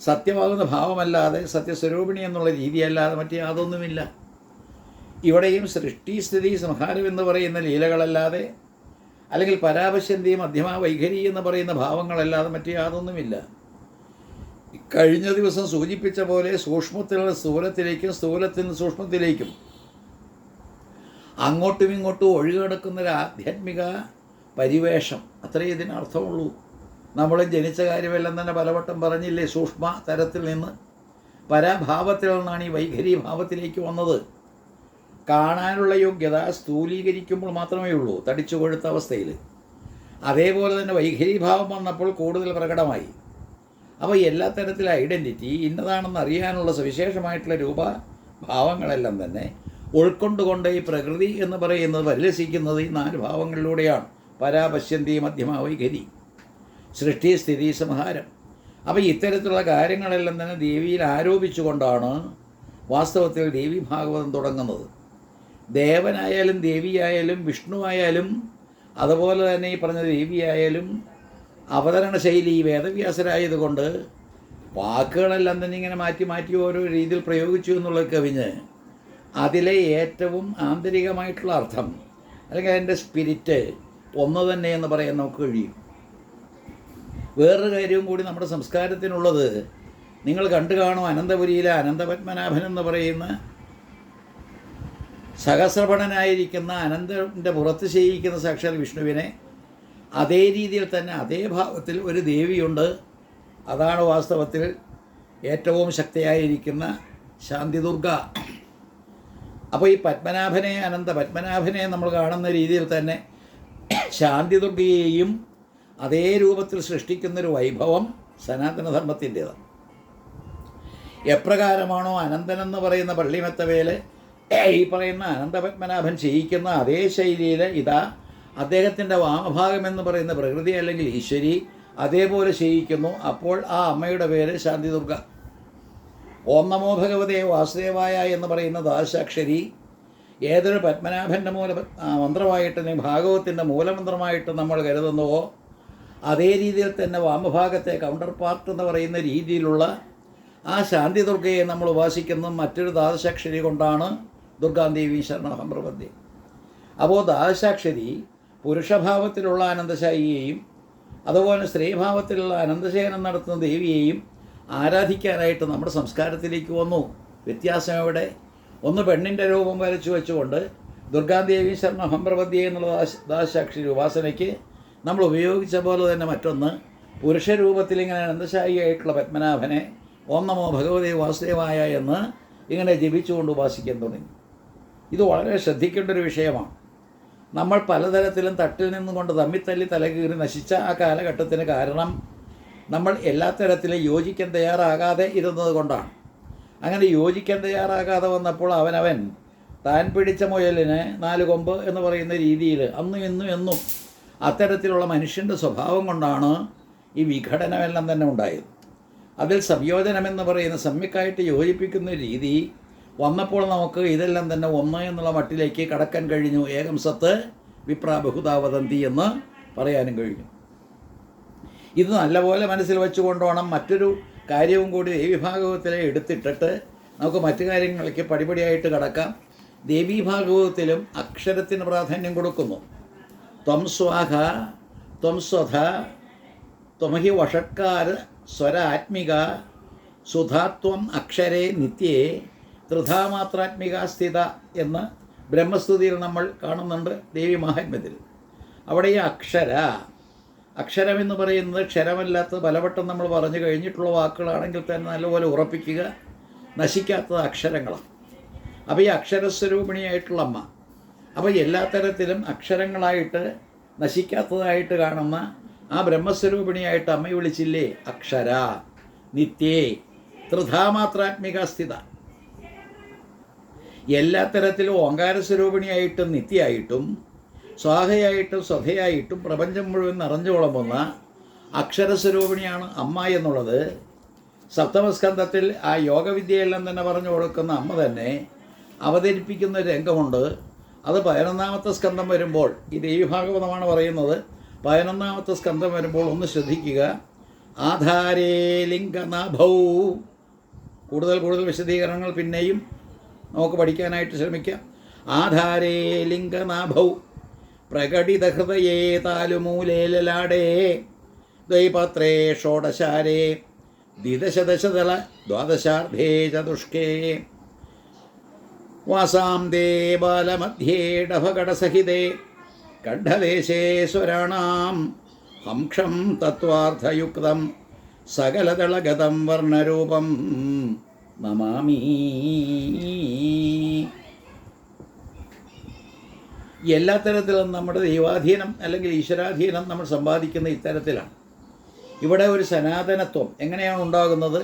സത്യമാകുന്ന ഭാവമല്ലാതെ സത്യസ്വരൂപിണി എന്നുള്ള രീതിയല്ലാതെ മറ്റേ യാതൊന്നുമില്ല. ഇവിടെയും സൃഷ്ടിസ്ഥിതി സംഹാരം എന്ന് പറയുന്ന ലീലകളല്ലാതെ അല്ലെങ്കിൽ പരാപശ്യന്തി മധ്യമ വൈഖരി എന്ന് പറയുന്ന ഭാവങ്ങളല്ലാതെ മറ്റേ യാതൊന്നുമില്ല. കഴിഞ്ഞ ദിവസം സൂചിപ്പിച്ച പോലെ സൂക്ഷ്മത്തിൽ നിന്ന് സ്ഥൂലത്തിലേക്കും സ്ഥൂലത്തിൽ നിന്ന് സൂക്ഷ്മത്തിലേക്കും അങ്ങോട്ടും ഇങ്ങോട്ടും ഒഴുകിടക്കുന്നൊരു ആധ്യാത്മിക പരിവേഷം, അത്രയേ ഇതിനർത്ഥമുള്ളൂ. നമ്മൾ ജനിച്ച കാര്യമെല്ലാം തന്നെ പലവട്ടം പറഞ്ഞില്ലേ, സൂക്ഷ്മ തരത്തിൽ നിന്ന് പരാഭാവത്തിൽ നിന്നാണ് ഈ വൈഖരി ഭാവത്തിലേക്ക് വന്നത്. കാണാനുള്ള യോഗ്യത സ്ഥൂലീകരിക്കുമ്പോൾ മാത്രമേ ഉള്ളൂ, തടിച്ചു കൊഴുത്ത അവസ്ഥയിൽ. അതേപോലെ തന്നെ വൈഖരീഭാവം വന്നപ്പോൾ കൂടുതൽ പ്രകടമായി. അപ്പോൾ എല്ലാ തരത്തിലും ഐഡൻറ്റിറ്റി ഇന്നതാണെന്ന് അറിയാനുള്ള സവിശേഷമായിട്ടുള്ള രൂപഭാവങ്ങളെല്ലാം തന്നെ ഉൾക്കൊണ്ടുകൊണ്ട് ഈ പ്രകൃതി എന്ന് പറയുന്നത് പരിലസിക്കുന്നത് ഈ നാല് ഭാവങ്ങളിലൂടെയാണ്. പരാപശ്യന്തി മധ്യമ വൈഖരി. സൃഷ്ടി, സ്ഥിതി, സംഹാരം. അപ്പോൾ ഇത്തരത്തിലുള്ള കാര്യങ്ങളെല്ലാം തന്നെ ദേവിയിൽ ആരോപിച്ചുകൊണ്ടാണ് വാസ്തവത്തിൽ ദേവി ഭാഗവതം തുടങ്ങുന്നത്. ദേവനായാലും ദേവിയായാലും വിഷ്ണുവായാലും അതുപോലെ തന്നെ ഈ പറഞ്ഞ ദേവിയായാലും അവതരണ ശൈലി വേദവ്യാസരായതുകൊണ്ട് വാക്കുകളെല്ലാം തന്നെ ഇങ്ങനെ മാറ്റി മാറ്റി ഓരോ രീതിയിൽ പ്രയോഗിച്ചു എന്നുള്ളത് കവിഞ്ഞ് അതിലെ ഏറ്റവും ആന്തരികമായിട്ടുള്ള അർത്ഥം അല്ലെങ്കിൽ അതിൻ്റെ സ്പിരിറ്റ് ഒന്ന് തന്നെ എന്ന് പറയാൻ നമുക്ക് കഴിയും. വേറൊരു കാര്യവും കൂടി നമ്മുടെ സംസ്കാരത്തിനുള്ളത്, നിങ്ങൾ കണ്ടു കാണും അനന്തപുരിയിലെ അനന്തപത്മനാഭൻ എന്ന് പറയുന്ന സഹസ്രപണനായിരിക്കുന്ന അനന്തൻ്റെ പുറത്ത് ശയിക്കുന്ന സാക്ഷാൽ വിഷ്ണുവിനെ അതേ രീതിയിൽ തന്നെ അതേ ഭാവത്തിൽ ഒരു ദേവിയുണ്ട്. അതാണ് വാസ്തവത്തിൽ ഏറ്റവും ശക്തിയായിരിക്കുന്ന ശാന്തിദുർഗ. അപ്പോൾ ഈ പത്മനാഭനെ, അനന്ത പത്മനാഭനെ നമ്മൾ കാണുന്ന രീതിയിൽ തന്നെ ശാന്തിദുർഗയെയും അതേ രൂപത്തിൽ സൃഷ്ടിക്കുന്നൊരു വൈഭവം സനാതനധർമ്മത്തിൻ്റേതാണ്. എപ്രകാരമാണോ അനന്തനെന്ന് പറയുന്ന പള്ളിമെത്തവേൽ ഈ പറയുന്ന അനന്തപത്മനാഭൻ ചെയ്യിക്കുന്ന അതേ ശൈലിയിൽ ഇതാ അദ്ദേഹത്തിൻ്റെ വാമഭാഗമെന്ന് പറയുന്ന പ്രകൃതി അല്ലെങ്കിൽ ഈശ്വരി അതേപോലെ ചെയ്യിക്കുന്നു. അപ്പോൾ ആ അമ്മയുടെ പേര് ശാന്തിദുർഗ. ഓം നമോ ഭഗവതേ വാസുദേവായ എന്ന് പറയുന്ന ദാശാക്ഷരി ഏതൊരു പത്മനാഭൻ്റെ മന്ത്രമായിട്ട് ഭാഗവത്തിൻ്റെ മൂലമന്ത്രമായിട്ട് നമ്മൾ കരുതുന്നുവോ അതേ രീതിയിൽ തന്നെ വാമഭാഗത്തെ കൗണ്ടർ പാർട്ട് എന്ന് പറയുന്ന രീതിയിലുള്ള ആ ശാന്തിദുർഗയെ നമ്മൾ ഉപാസിക്കുന്നത് മറ്റൊരു ദ്വാദശാക്ഷരി കൊണ്ടാണ്. ദുർഗാദേവി ശരണഹം പ്രപദ്യേ. അപ്പോൾ ദ്വാദശാക്ഷരി പുരുഷഭാവത്തിലുള്ള അനന്തശായിയെയും അതുപോലെ സ്ത്രീഭാവത്തിലുള്ള അനന്തശയനം നടത്തുന്ന ദേവിയെയും ആരാധിക്കാനായിട്ട് നമ്മുടെ സംസ്കാരത്തിലേക്ക് വന്നു. വ്യത്യാസം എവിടെ? ഒന്ന് പെണ്ണിൻ്റെ രൂപം വരച്ചു വെച്ചുകൊണ്ട് ദുർഗാദേവി ശരണഹം പ്രപദ്യേ എന്നുള്ള ദ്വാദശാക്ഷരി ഉപാസനയ്ക്ക് നമ്മൾ ഉപയോഗിച്ച പോലെ തന്നെ മറ്റൊന്ന് പുരുഷരൂപത്തിൽ ഇങ്ങനെ അനന്തശായിയായിട്ടുള്ള പത്മനാഭനെ ഓം നമോ ഭഗവതേ വാസുദേവായ എന്ന് ഇങ്ങനെ ജപിച്ചുകൊണ്ട് ഉപാസിക്കാൻ തുടങ്ങി. ഇത് വളരെ ശ്രദ്ധിക്കേണ്ട ഒരു വിഷയമാണ്. നമ്മൾ പലതരത്തിലും തട്ടിൽ നിന്നുകൊണ്ട് തമ്മിത്തല്ലി തലകീറി നശിച്ച ആ കാലഘട്ടത്തിന് കാരണം നമ്മൾ എല്ലാ തരത്തിലും യോജിക്കാൻ തയ്യാറാകാതെ ഇരുന്നത് കൊണ്ടാണ്. അങ്ങനെ യോജിക്കാൻ തയ്യാറാകാതെ വന്നപ്പോൾ അവനവൻ താൻ പിടിച്ച മുയലിന് 4 കൊമ്പ് എന്ന് പറയുന്ന രീതിയിൽ അന്നും ഇന്നും എന്നും അത്തരത്തിലുള്ള മനുഷ്യൻ്റെ സ്വഭാവം കൊണ്ടാണ് ഈ വിഘടനമെല്ലാം തന്നെ ഉണ്ടായത്. അതിൽ സംയോജനമെന്ന് പറയുന്ന സമ്യക്കായിട്ട് യോജിപ്പിക്കുന്ന രീതി വന്നപ്പോൾ നമുക്ക് ഇതെല്ലാം തന്നെ ഒന്ന് എന്നുള്ള മട്ടിലേക്ക് കടക്കാൻ കഴിഞ്ഞു. ഏകം സത്ത് വിപ്ര ബഹുതാവതന്തി എന്ന് പറയാനും കഴിഞ്ഞു. ഇത് നല്ലപോലെ മനസ്സിൽ വെച്ചുകൊണ്ടോണം മറ്റൊരു കാര്യവും കൂടി ദേവീഭാഗവത്തിലെ എടുത്തിട്ടിട്ട് നമുക്ക് മറ്റു കാര്യങ്ങളിലേക്ക് പടിപടിയായിട്ട് കടക്കാം. ദേവീഭാഗവത്തിലും അക്ഷരത്തിന് പ്രാധാന്യം കൊടുക്കുന്നു. ത്വം സ്വാഹ, ത്വം സ്വധ, ത്വമഹി വഷട്കാര സ്വര ആത്മിക, സുധാത്വം അക്ഷരേ നിത്യേ, ത്രിധാമാത്രാത്മിക സ്ഥിത എന്ന് ബ്രഹ്മസ്തുതിയിൽ നമ്മൾ കാണുന്നുണ്ട് ദേവി മഹാത്മ്യത്തിൽ. അവിടെ ഈ അക്ഷരമെന്ന് പറയുന്നത് ക്ഷരമല്ലാത്ത പലവട്ടം നമ്മൾ പറഞ്ഞു കഴിഞ്ഞിട്ടുള്ള വാക്കുകളാണെങ്കിൽ തന്നെ നല്ലപോലെ ഉറപ്പിക്കുക. നശിക്കാത്തത് അക്ഷരങ്ങളാണ്. അപ്പോൾ ഈ അക്ഷരസ്വരൂപിണിയായിട്ടുള്ള അമ്മ, അപ്പോൾ എല്ലാ തരത്തിലും അക്ഷരങ്ങളായിട്ട് നശിക്കാത്തതായിട്ട് കാണുന്ന ആ ബ്രഹ്മസ്വരൂപിണിയായിട്ട് അമ്മയെ വിളിച്ചില്ലേ അക്ഷര നിത്യേ ത്രിധാമാത്രാത്മിക സ്ഥിത. എല്ലാ തരത്തിലും ഓങ്കാരസ്വരൂപിണിയായിട്ടും നിത്യയായിട്ടും സ്വാഹയായിട്ടും സ്വധയായിട്ടും പ്രപഞ്ചം മുഴുവൻ നിറഞ്ഞുകൊള്ളുന്ന അക്ഷരസ്വരൂപിണിയാണ് അമ്മ എന്നുള്ളത് സപ്തമസ്കന്ധത്തിൽ ആ യോഗവിദ്യയെല്ലാം തന്നെ പറഞ്ഞു കൊടുക്കുന്ന അമ്മ തന്നെ അവതരിപ്പിക്കുന്ന രംഗമുണ്ട്. അത് 11ാമത്തെ സ്കന്ധം വരുമ്പോൾ, ഈ ദേവീഭാഗവതമാണ് പറയുന്നത്, 11ാമത്തെ സ്കന്ധം വരുമ്പോൾ ഒന്ന് ശ്രദ്ധിക്കുക. ആധാരേ ലിംഗനാഭൗ. കൂടുതൽ വിശദീകരണങ്ങൾ പിന്നെയും നമുക്ക് പഠിക്കാനായിട്ട് ശ്രമിക്കാം. ആധാരേ ലിംഗനാഭൗ പ്രകടിതഹൃദയേ താലുമൂലേ ലലാടേ ദ്വൈപത്രേ ഷോഡശാരേ ദ്വിദശദശതല ദ്വാദശാർദ്ധേ ചതുഷ്കേ വാസാംദേ ബാലമധ്യേ ഡഭകടസഹിതേ കണ്ഠദേശേ സ്വരാണാം ഹംക്ഷം തത്വാർത്ഥയുക്തം സകലദളഗതം വർണ്ണരൂപം നമാമി. എല്ലാ തരത്തിലും നമ്മുടെ ദൈവാധീനം അല്ലെങ്കിൽ ഈശ്വരാധീനം നമ്മൾ സമ്പാദിക്കുന്ന ഇത്തരത്തിലാണ്. ഇവിടെ ഒരു സനാതനത്വം എങ്ങനെയാണ് ഉണ്ടാകുന്നത്?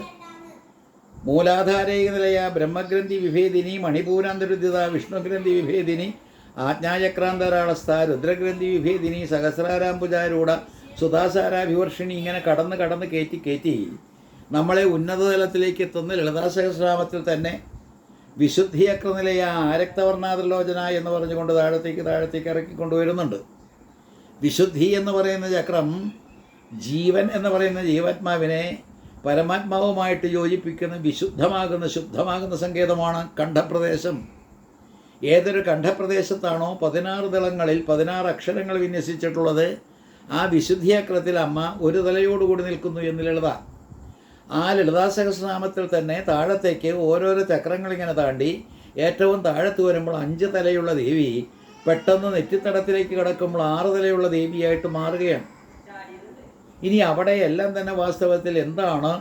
മൂലാധാരൈക നിലയ ബ്രഹ്മഗ്രന്ഥി വിഭേദിനി മണിപൂരാന്തരുദ്ധിത വിഷ്ണുഗ്രന്ഥി വിഭേദിനി ആജ്ഞാചക്രാന്തരാളസ്ഥ രുദ്രഗ്രന്ഥി വിഭേദിനി സഹസ്രാരാംബുജാരൂഢ സുധാസാരാഭിവർഷിണി ഇങ്ങനെ കടന്ന് കടന്ന് കയറ്റി നമ്മളെ ഉന്നത തലത്തിലേക്ക് എത്തുന്ന ലളിതാ സഹസ്രനാമത്തിൽ തന്നെ വിശുദ്ധിയക്രനിലയ ആരക്തവർണാതിലോചന എന്ന് പറഞ്ഞുകൊണ്ട് താഴത്തേക്ക് ഇറക്കിക്കൊണ്ടുവരുന്നുണ്ട്. വിശുദ്ധി എന്ന് പറയുന്ന ചക്രം ജീവൻ എന്ന് പറയുന്ന ജീവാത്മാവിനെ പരമാത്മാവുമായിട്ട് യോജിപ്പിക്കുന്ന ശുദ്ധമാകുന്ന സങ്കേതമാണ് കണ്ഠപ്രദേശം. ഏതൊരു കണ്ഠപ്രദേശത്താണോ 16 ദളങ്ങളിൽ 16 അക്ഷരങ്ങൾ വിന്യസിച്ചിട്ടുള്ളത്, ആ വിശുദ്ധിയക്രത്തിൽ അമ്മ ഒരു തലയോടുകൂടി നിൽക്കുന്നു എന്ന് ലളിത. ആ ലളിതാ സഹസ്രനാമത്തിൽ തന്നെ താഴത്തേക്ക് ഓരോരോ ചക്രങ്ങളിങ്ങനെ താണ്ടി ഏറ്റവും താഴത്ത് വരുമ്പോൾ 5 തലയുള്ള ദേവി പെട്ടെന്ന് നെറ്റിത്തടത്തിലേക്ക് കിടക്കുമ്പോൾ 6 തലയുള്ള ദേവിയായിട്ട് മാറുകയാണ്. ഇനി അവിടെ എല്ലാം തന്നെ വാസ്തവത്തിൽ എന്താണ്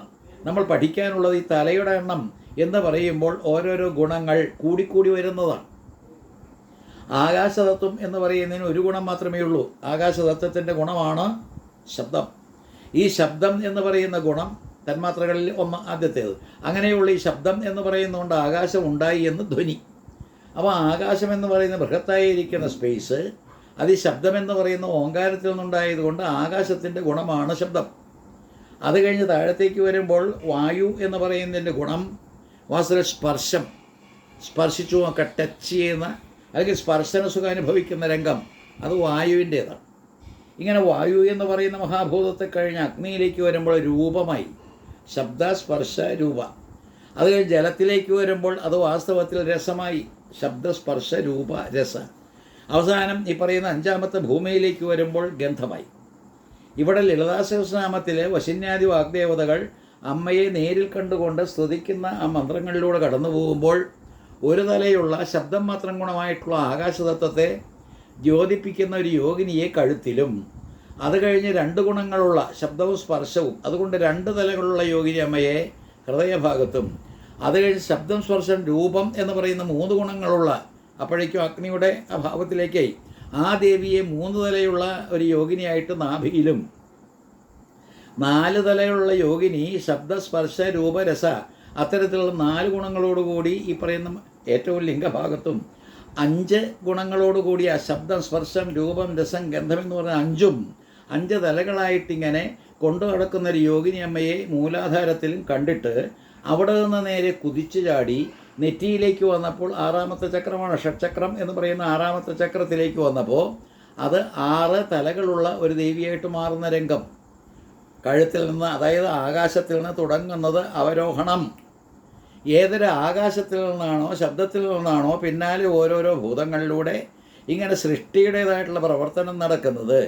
നമ്മൾ പഠിക്കാനുള്ളത്? ഈ തലയുടെ എണ്ണം എന്ന് പറയുമ്പോൾ ഓരോരോ ഗുണങ്ങൾ കൂടിക്കൂടി വരുന്നതാണ്. ആകാശതത്വം എന്ന് പറയുന്നതിന് ഒരു ഗുണം മാത്രമേ ഉള്ളൂ. ആകാശതത്വത്തിൻ്റെ ഗുണമാണ് ശബ്ദം. ഈ ശബ്ദം എന്ന് പറയുന്ന ഗുണം തന്മാത്രകളിൽ ആദ്യത്തേത്. അങ്ങനെയുള്ള ഈ ശബ്ദം എന്ന് പറയുന്നതുകൊണ്ട് ആകാശം ഉണ്ടായി എന്ന് ധ്വനി. അപ്പോൾ ആകാശം എന്ന് പറയുന്ന ബൃഹത്തായിരിക്കുന്ന സ്പേസ്, അത് ഈ ശബ്ദമെന്ന് പറയുന്ന ഓങ്കാരത്തിൽ നിന്നുണ്ടായതുകൊണ്ട് ആകാശത്തിൻ്റെ ഗുണമാണ് ശബ്ദം. അത് കഴിഞ്ഞ് താഴത്തേക്ക് വരുമ്പോൾ വായു എന്ന് പറയുന്നതിൻ്റെ ഗുണം വാസ്തവ സ്പർശിച്ചു ഒക്കെ ടച്ച് ചെയ്യുന്ന, അല്ലെങ്കിൽ സ്പർശന സുഖം അനുഭവിക്കുന്ന രംഗം, അത് വായുവിൻ്റേതാണ്. ഇങ്ങനെ വായു എന്ന് പറയുന്ന മഹാഭൂതത്തെ കഴിഞ്ഞ് അഗ്നിയിലേക്ക് വരുമ്പോൾ രൂപമായി, ശബ്ദ സ്പർശ രൂപ. അത് കഴിഞ്ഞ് ജലത്തിലേക്ക് വരുമ്പോൾ അത് വാസ്തവത്തിൽ രസമായി, ശബ്ദസ്പർശ രൂപ രസ. അവസാനം ഈ പറയുന്ന 5ാമത്തെ ഭൂമിയിലേക്ക് വരുമ്പോൾ ഗന്ധമായി. ഇവിടെ ലളിതാ സഹസ്രനാമത്തിലെ വശിന്യാദി വാഗ്ദേവതകൾ അമ്മയെ നേരിൽ കണ്ടുകൊണ്ട് സ്തുതിക്കുന്ന ആ മന്ത്രങ്ങളിലൂടെ കടന്നു പോകുമ്പോൾ ഒരു തലയുള്ള ശബ്ദം മാത്രം ഗുണമായിട്ടുള്ള ആകാശതത്വത്തെ ജ്യോതിപ്പിക്കുന്ന ഒരു യോഗിനിയെ കഴുത്തിലും, അത് കഴിഞ്ഞ് 2 ഗുണങ്ങളുള്ള ശബ്ദവും സ്പർശവും, അതുകൊണ്ട് 2 തലകളുള്ള യോഗിനി അമ്മയെ ഹൃദയഭാഗത്തും, അത് കഴിഞ്ഞ് ശബ്ദം സ്പർശം രൂപം എന്ന് പറയുന്ന 3 ഗുണങ്ങളുള്ള, അപ്പോഴേക്കും അഗ്നിയുടെ അഭാവത്തിലേക്കായി ആ ദേവിയെ 3 തലയുള്ള ഒരു യോഗിനിയായിട്ട് നാഭിയിലും, 4 തലയുള്ള യോഗിനി ശബ്ദസ്പർശ രൂപരസ അത്തരത്തിലുള്ള 4 ഗുണങ്ങളോടുകൂടി ഈ പറയുന്ന ഏറ്റവും ലിംഗഭാഗത്തും, 5 ഗുണങ്ങളോടുകൂടി ആ ശബ്ദം സ്പർശം രൂപം രസം ഗന്ധം എന്ന് പറഞ്ഞ 5 തലകളായിട്ടിങ്ങനെ കൊണ്ടു നടക്കുന്ന ഒരു യോഗിനി അമ്മയെ മൂലാധാരത്തിലും കണ്ടിട്ട് അവിടെ നിന്ന് നേരെ കുതിച്ചു ചാടി നെറ്റിയിലേക്ക് വന്നപ്പോൾ 6ാമത്തെ ചക്രമാണ് ഷഡ്ചക്രം എന്ന് പറയുന്ന 6ാമത്തെ ചക്രത്തിലേക്ക് വന്നപ്പോൾ അത് 6 തലകളുള്ള ഒരു ദേവിയായിട്ട് മാറുന്ന രംഗം. കഴുത്തിൽ നിന്ന്, അതായത് ആകാശത്തിൽ നിന്ന് തുടങ്ങുന്നത് അവരോഹണം. ഏതൊരു ആകാശത്തിൽ നിന്നാണോ ശബ്ദത്തിൽ നിന്നാണോ പിന്നാലെ ഓരോരോ ഭൂതങ്ങളിലൂടെ ഇങ്ങനെ സൃഷ്ടിയുടേതായിട്ടുള്ള പ്രവർത്തനം നടക്കുന്നത്,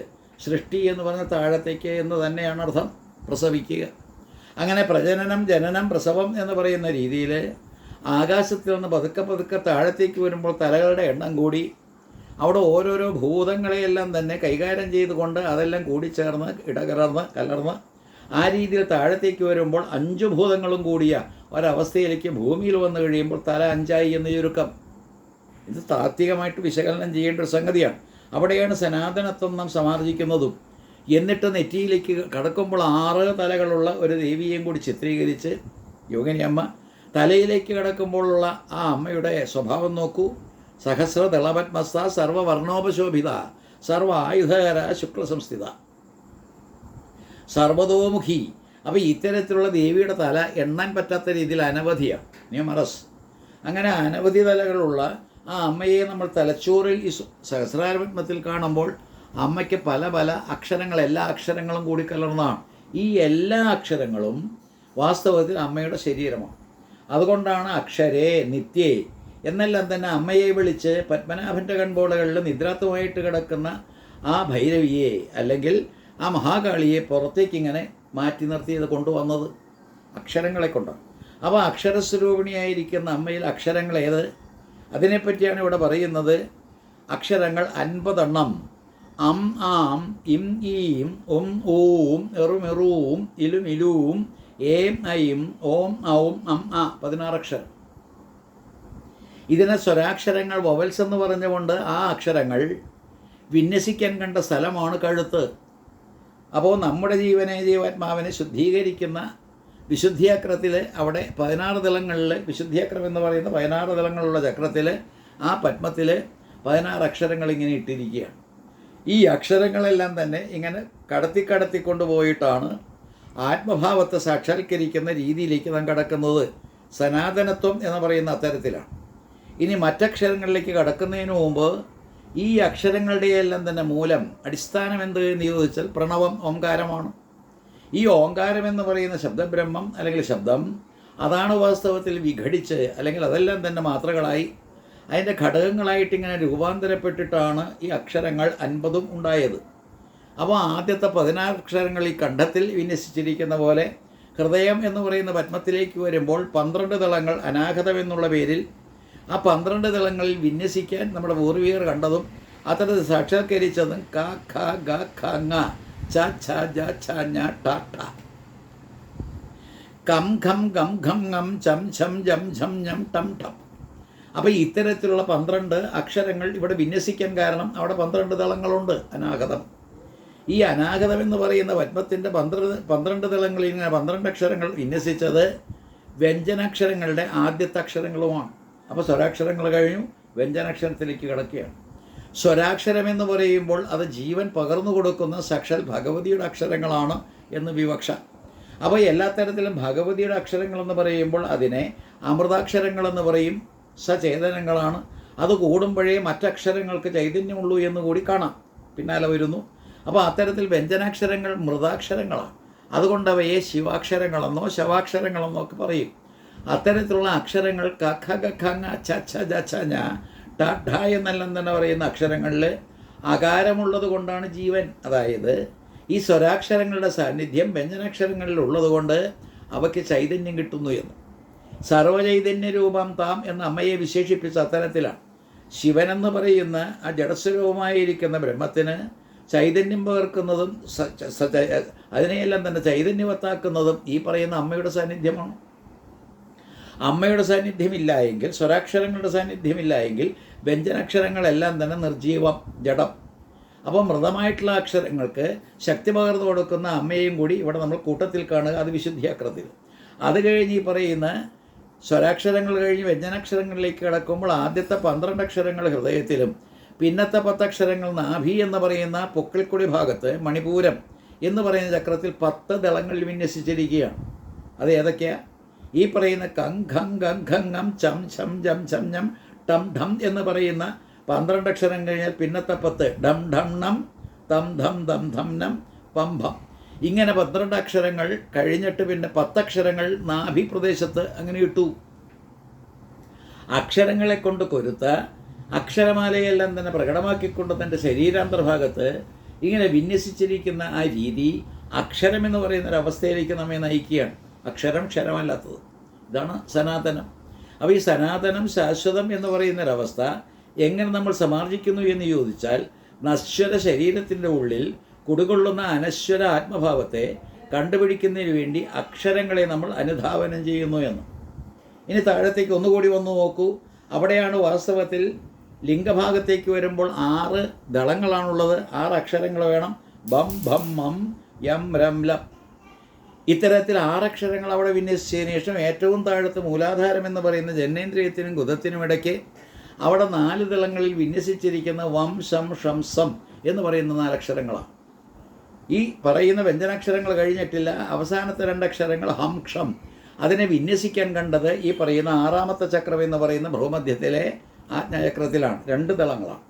സൃഷ്ടി എന്ന് പറഞ്ഞ താഴത്തേക്ക് എന്ന് തന്നെയാണ് അർത്ഥം, പ്രസവിക്കുക. അങ്ങനെ പ്രജനനം ജനനം പ്രസവം എന്ന് പറയുന്ന രീതിയിൽ ആകാശത്തിൽ നിന്ന് പതുക്കെ താഴത്തേക്ക് വരുമ്പോൾ തലകളുടെ എണ്ണം കൂടി അവിടെ ഓരോരോ ഭൂതങ്ങളെയെല്ലാം തന്നെ കൈകാര്യം ചെയ്തുകൊണ്ട് അതെല്ലാം കൂടിച്ചേർന്ന് കലർന്ന് ആ രീതിയിൽ താഴത്തേക്ക് വരുമ്പോൾ 5 ഭൂതങ്ങളും കൂടിയ ഒരവസ്ഥയിലേക്ക് ഭൂമിയിൽ വന്നു കഴിയുമ്പോൾ തല 5ആയി എന്ന് ചുരുക്കം. ഇത് താത്വികമായിട്ട് വിശകലനം ചെയ്യേണ്ട ഒരു സംഗതിയാണ്. അവിടെയാണ് സനാതനത്വം നാം സമാർജിക്കുന്നതും. എന്നിട്ട് നെറ്റിയിലേക്ക് കടക്കുമ്പോൾ 6 തലകളുള്ള ഒരു ദേവിയെയും കൂടി ചിത്രീകരിച്ച് യോഗിനി അമ്മ തലയിലേക്ക് കിടക്കുമ്പോഴുള്ള ആ അമ്മയുടെ സ്വഭാവം നോക്കൂ. സഹസ്രദളപത്മസ്ഥ സർവവർണോപശോഭിത സർവ ആയുധകര ശുക്ലസംസ്ഥിത സർവതോമുഖി. അപ്പോൾ ഇത്തരത്തിലുള്ള ദേവിയുടെ തല എണ്ണാൻ പറ്റാത്ത രീതിയിൽ അനവധിയാണ്, ന്യൂമറസ്. അങ്ങനെ അനവധി തലകളുള്ള ആ അമ്മയെ നമ്മൾ തലച്ചോറിൽ ഈ സഹസ്രാരപത്മത്തിൽ കാണുമ്പോൾ അമ്മയ്ക്ക് പല അക്ഷരങ്ങൾ, എല്ലാ അക്ഷരങ്ങളും കൂടി കലർന്നതാണ്. ഈ എല്ലാ അക്ഷരങ്ങളും വാസ്തവത്തിൽ അമ്മയുടെ ശരീരമാണ്. അതുകൊണ്ടാണ് അക്ഷരേ നിത്യേ എന്നെല്ലാം തന്നെ അമ്മയെ വിളിച്ച് പത്മനാഭൻ്റെ കൺപോളകളിൽ നിദ്രാത്വമായിട്ട് കിടക്കുന്ന ആ ഭൈരവിയെ അല്ലെങ്കിൽ ആ മഹാകാളിയെ പുറത്തേക്കിങ്ങനെ മാറ്റി നിർത്തിയത് കൊണ്ടുവന്നത് അക്ഷരങ്ങളെ കൊണ്ടാണ്. അപ്പോൾ അക്ഷരസ്വരൂപിണിയായിരിക്കുന്ന അമ്മയിൽ അക്ഷരങ്ങൾ ഏത്? അതിനെപ്പറ്റിയാണ് ഇവിടെ പറയുന്നത്. അക്ഷരങ്ങൾ 50 എണ്ണം. അം ആം ഇം ഈം ഉം ഊം എറും എറൂം ഇലും ഇലൂം ഏം ഐം ഓം ഔം അം ആ 16 അക്ഷരം. ഇതിനെ സ്വരാക്ഷരങ്ങൾ വൊവൽസ് എന്ന് പറഞ്ഞുകൊണ്ട് ആ അക്ഷരങ്ങൾ വിന്യസിക്കാൻ കണ്ട സ്ഥലമാണ് കഴുത്ത്. അപ്പോൾ നമ്മുടെ ജീവാത്മാവിനെ ശുദ്ധീകരിക്കുന്ന വിശുദ്ധിചക്രത്തിൽ അവിടെ 16 ദളങ്ങളിൽ, വിശുദ്ധിചക്രം എന്ന് പറയുന്ന 16 ദളങ്ങളുള്ള ചക്രത്തിൽ ആ പത്മത്തിൽ 16 അക്ഷരങ്ങൾ ഇങ്ങനെ ഇട്ടിരിക്കുകയാണ്. ഈ അക്ഷരങ്ങളെല്ലാം തന്നെ ഇങ്ങനെ കടത്തിക്കൊണ്ടുപോയിട്ടാണ് ആത്മഭാവത്തെ സാക്ഷാത്കരിക്കുന്ന രീതിയിലേക്ക് നാം കടക്കുന്നത്. സനാതനത്വം എന്ന് പറയുന്ന അത്തരത്തിലാണ്. ഇനി മറ്റക്ഷരങ്ങളിലേക്ക് കടക്കുന്നതിന് മുമ്പ് ഈ അക്ഷരങ്ങളുടെയെല്ലാം തന്നെ മൂലം, അടിസ്ഥാനം എന്ത് എന്ന് ചോദിച്ചാൽ പ്രണവം, ഓംകാരമാണ്. ഈ ഓംകാരം എന്ന് പറയുന്ന ശബ്ദബ്രഹ്മം അല്ലെങ്കിൽ ശബ്ദം, അതാണ് വാസ്തവത്തിൽ വിഘടിച്ച് അല്ലെങ്കിൽ അതെല്ലാം തന്നെ മാത്രകളായി അതിൻ്റെ ഘടകങ്ങളായിട്ട് ഇങ്ങനെ രൂപാന്തരപ്പെട്ടിട്ടാണ് ഈ അക്ഷരങ്ങൾ 50 ഉണ്ടായത്. അപ്പോൾ ആദ്യത്തെ 16 അക്ഷരങ്ങൾ ഈ കണ്ഠത്തിൽ വിന്യസിച്ചിരിക്കുന്ന പോലെ ഹൃദയം എന്ന് പറയുന്ന പത്മത്തിലേക്ക് വരുമ്പോൾ 12 ദളങ്ങൾ അനാഗതം എന്നുള്ള പേരിൽ ആ 12 ദളങ്ങളിൽ വിന്യസിക്കാൻ നമ്മുടെ പൂർവികർ കണ്ടതും അത്തരത്തിൽ സാക്ഷാത്കരിച്ചതും ക ഖ ഗ ഖ ങ ച ഛ ജ ഛ ഞ ട ഠ കം ഖം ഗം ഘം ങം ചം ഛം ജം ഝം ഞം ടം ഠം. അപ്പോൾ ഇത്തരത്തിലുള്ള 12 അക്ഷരങ്ങൾ ഇവിടെ വിന്യസിക്കാൻ കാരണം അവിടെ 12 ദളങ്ങളുണ്ട് അനാഗതം. ഈ അനാഗതം എന്ന് പറയുന്ന പത്മത്തിൻ്റെ 12 ദളങ്ങളിൽ ഇങ്ങനെ 12 അക്ഷരങ്ങൾ വിന്യസിച്ചത് വ്യഞ്ജനാക്ഷരങ്ങളുടെ ആദ്യത്തെ അക്ഷരങ്ങളുമാണ്. അപ്പോൾ സ്വരാക്ഷരങ്ങൾ കഴിഞ്ഞു, വ്യഞ്ജനാക്ഷരത്തിലേക്ക് കിടക്കുകയാണ്. സ്വരാക്ഷരം എന്ന് പറയുമ്പോൾ അത് ജീവൻ പകർന്നു കൊടുക്കുന്ന സാക്ഷാൽ ഭഗവതിയുടെ അക്ഷരങ്ങളാണ് എന്ന് വിവക്ഷ. അപ്പോൾ എല്ലാ തരത്തിലും ഭഗവതിയുടെ അക്ഷരങ്ങളെന്ന് പറയുമ്പോൾ അതിനെ അമൃതാക്ഷരങ്ങളെന്ന് പറയും. സചേതനങ്ങളാണ്. അത് കൂടുമ്പോഴേ മറ്റക്ഷരങ്ങൾക്ക് ചൈതന്യമുള്ളൂ എന്ന് കൂടി കാണാം, പിന്നാലെ വരുന്നു. അപ്പോൾ അത്തരത്തിൽ വ്യഞ്ജനാക്ഷരങ്ങൾ മൃതാക്ഷരങ്ങളാണ്. അതുകൊണ്ട് അവയെ ശിവാക്ഷരങ്ങളെന്നോ ശവാക്ഷരങ്ങളെന്നോ ഒക്കെ പറയും. അത്തരത്തിലുള്ള അക്ഷരങ്ങൾ ക ഖ ഗ ഘ ങ ച ഛ ജ ഛ ഞ ട ഠ എന്നെല്ലാം തന്നെ പറയുന്ന അക്ഷരങ്ങളിൽ അകാരമുള്ളത് കൊണ്ടാണ് ജീവൻ. അതായത് ഈ സ്വരാക്ഷരങ്ങളുടെ സാന്നിധ്യം വ്യഞ്ജനാക്ഷരങ്ങളിൽ ഉള്ളതുകൊണ്ട് അവയ്ക്ക് ചൈതന്യം കിട്ടുന്നു എന്ന്. സർവചൈതന്യ രൂപം താം എന്ന അമ്മയെ വിശേഷിപ്പിച്ച അത്തരത്തിലാണ്. ശിവനെന്ന് പറയുന്ന ആ ജഡസ്വരൂപമായിരിക്കുന്ന ബ്രഹ്മത്തിന് ചൈതന്യം പകർക്കുന്നതും അതിനെയെല്ലാം തന്നെ ചൈതന്യവത്താക്കുന്നതും ഈ പറയുന്ന അമ്മയുടെ സാന്നിധ്യമാണ്. അമ്മയുടെ സാന്നിധ്യമില്ല എങ്കിൽ, സ്വരാക്ഷരങ്ങളുടെ സാന്നിധ്യമില്ല എങ്കിൽ വ്യഞ്ജനാക്ഷരങ്ങളെല്ലാം തന്നെ നിർജീവം, ജഡം. അപ്പോൾ മൃതമായിട്ടുള്ള അക്ഷരങ്ങൾക്ക് ശക്തി പകർന്നു കൊടുക്കുന്ന അമ്മയെയും കൂടി ഇവിടെ നമ്മൾ കൂട്ടത്തിൽ കാണുക. അത് വിശുദ്ധിയാക്രത്തിൽ. അത് കഴിഞ്ഞ് ഈ പറയുന്ന സ്വരാക്ഷരങ്ങൾ കഴിഞ്ഞ് വ്യഞ്ജനാക്ഷരങ്ങളിലേക്ക് കിടക്കുമ്പോൾ ആദ്യത്തെ 12 അക്ഷരങ്ങൾ ഹൃദയത്തിലും പിന്നത്തെ 10 അക്ഷരങ്ങൾ നാഭി എന്ന് പറയുന്ന പൊക്കിൾക്കൊടി ഭാഗത്ത് മണിപൂരം എന്ന് പറയുന്ന ചക്രത്തിൽ 10 ദളങ്ങളിൽ വിന്യസിച്ചിരിക്കുകയാണ്. അത് ഏതൊക്കെയാണ്? ഈ പറയുന്ന കം ഖം ഗം ഘം ങം ചം ഛം ജം ഝം ഞം ടം ഠം എന്ന് പറയുന്ന 12 അക്ഷരം കഴിഞ്ഞാൽ പിന്നത്തെ 10 ഡം ഠം ണം തം ധം ദം ധം നം പം ഭം. ഇങ്ങനെ 12 അക്ഷരങ്ങൾ കഴിഞ്ഞിട്ട് പിന്നെ 10 അക്ഷരങ്ങൾ നാഭി പ്രദേശത്ത് അങ്ങനെ ഇട്ടു. അക്ഷരങ്ങളെ കൊണ്ട് കൊരുത്ത അക്ഷരമാലയെല്ലാം തന്നെ പ്രകടമാക്കിക്കൊണ്ട് തൻ്റെ ശരീരാന്തർഭാഗത്ത് ഇങ്ങനെ വിന്യസിച്ചിരിക്കുന്ന ആ രീതി അക്ഷരം എന്ന് പറയുന്ന ഒരവസ്ഥയിലേക്ക് നമ്മെ നയിക്കുകയാണ്. അക്ഷരം ക്ഷരമല്ലാത്തത്. ഇതാണ് സനാതനം. അപ്പോൾ ഈ സനാതനം ശാശ്വതം എന്ന് പറയുന്നൊരവസ്ഥ എങ്ങനെ നമ്മൾ സമാർജിക്കുന്നു എന്ന് ചോദിച്ചാൽ, നശ്വര ശരീരത്തിൻ്റെ ഉള്ളിൽ കുടികൊള്ളുന്ന അനശ്വര ആത്മഭാവത്തെ കണ്ടുപിടിക്കുന്നതിന് വേണ്ടി അക്ഷരങ്ങളെ നമ്മൾ അനുധാവനം ചെയ്യുന്നു എന്ന്. ഇനി താഴത്തേക്ക് ഒന്നുകൂടി വന്നു നോക്കൂ. അവിടെയാണ് വാസ്തവത്തിൽ ലിംഗഭാഗത്തേക്ക് വരുമ്പോൾ 6 ദളങ്ങളാണുള്ളത്. 6 അക്ഷരങ്ങൾ വേണം. ബം ഭം മം യം രം ലം. ഇത്തരത്തിൽ 6 അക്ഷരങ്ങൾ അവിടെ വിന്യസിച്ചതിന് ശേഷം ഏറ്റവും താഴത്ത് മൂലാധാരം എന്ന് പറയുന്ന ജനനേന്ദ്രിയത്തിനും ഗുദത്തിനും ഇടയ്ക്ക് അവിടെ 4 ദളങ്ങളിൽ വിന്യസിച്ചിരിക്കുന്ന വം ശം ഷം സം എന്ന് പറയുന്ന 4 അക്ഷരങ്ങളാണ്. ഈ പറയുന്ന വ്യഞ്ജനാക്ഷരങ്ങൾ കഴിഞ്ഞിട്ടില്ല. അവസാനത്തെ 2 അക്ഷരങ്ങൾ ഹം ഷം. അതിനെ വിന്യസിക്കാൻ കണ്ടത് ഈ പറയുന്ന 6ാമത്തെ ചക്രം എന്ന് പറയുന്ന ഭൂമധ്യത്തിലെ ആജ്ഞാചക്രത്തിലാണ്. 2 ദളങ്ങളാണ്.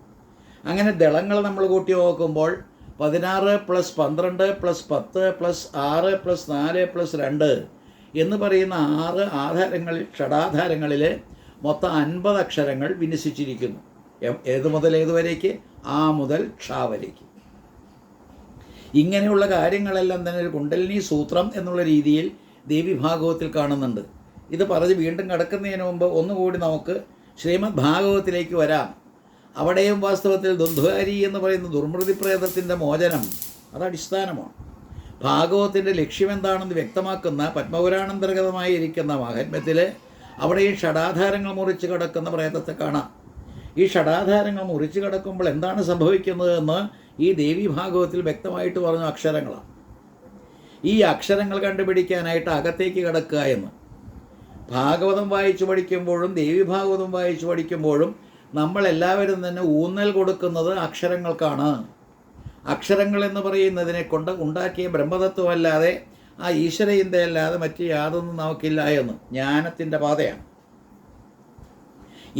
അങ്ങനെ ദളങ്ങൾ നമ്മൾ കൂട്ടി നോക്കുമ്പോൾ 16 + 12 + 10 + 6 + 4 + 2 എന്ന് പറയുന്ന 6 ആധാരങ്ങളിൽ, ഷഡാധാരങ്ങളിൽ മൊത്തം 50 അക്ഷരങ്ങൾ വിന്യസിച്ചിരിക്കുന്നു. ഏത് മുതൽ ഏതുവരേക്ക്? ആ മുതൽ ക്ഷ വരേക്ക്. ഇങ്ങനെയുള്ള കാര്യങ്ങളെല്ലാം തന്നെ ഒരു കുണ്ടലിനി സൂത്രം എന്നുള്ള രീതിയിൽ ദേവി ഭാഗവത്തിൽ കാണുന്നുണ്ട്. ഇത് പറഞ്ഞ് വീണ്ടും കടക്കുന്നതിന് മുമ്പ് ഒന്നുകൂടി നമുക്ക് ശ്രീമദ് ഭാഗവത്തിലേക്ക് വരാം. അവിടെയും വാസ്തവത്തിൽ ദ്വന്ദ്വാരി എന്ന് പറയുന്ന ദുർമൃതി പ്രേതത്തിൻ്റെ മോചനം അത് അടിസ്ഥാനമാണ്. ഭാഗവത്തിൻ്റെ ലക്ഷ്യമെന്താണെന്ന് വ്യക്തമാക്കുന്ന പത്മപുരാണാന്തർഗതമായിരിക്കുന്ന മാഹാത്മ്യത്തിൽ അവിടെയും ഷഡാധാരങ്ങൾ മുറിച്ച് കിടക്കുന്ന പ്രേതത്തെ കാണാം. ഈ ഷഡാധാരങ്ങൾ മുറിച്ച് കിടക്കുമ്പോൾ എന്താണ് സംഭവിക്കുന്നതെന്ന് ഈ ദേവി ഭാഗവത്തിൽ വ്യക്തമായിട്ട് പറഞ്ഞ അക്ഷരങ്ങളാണ്. ഈ അക്ഷരങ്ങൾ കണ്ടുപിടിക്കാനായിട്ട് അകത്തേക്ക് കിടക്കുക എന്ന്. ഭാഗവതം വായിച്ചു പഠിക്കുമ്പോഴും ദേവി ഭാഗവതം വായിച്ചു പഠിക്കുമ്പോഴും നമ്മളെല്ലാവരും തന്നെ ഊന്നൽ കൊടുക്കുന്നത് അക്ഷരങ്ങൾക്കാണ്. അക്ഷരങ്ങൾ എന്ന് പറയുന്നതിനെ കൊണ്ട് ഉണ്ടാക്കിയ ബ്രഹ്മതത്വമല്ലാതെ ആ ഈശ്വര ചിന്തയല്ലാതെ മറ്റ് യാതൊന്നും നമുക്കില്ല എന്ന് ജ്ഞാനത്തിൻ്റെ പാതയാണ്.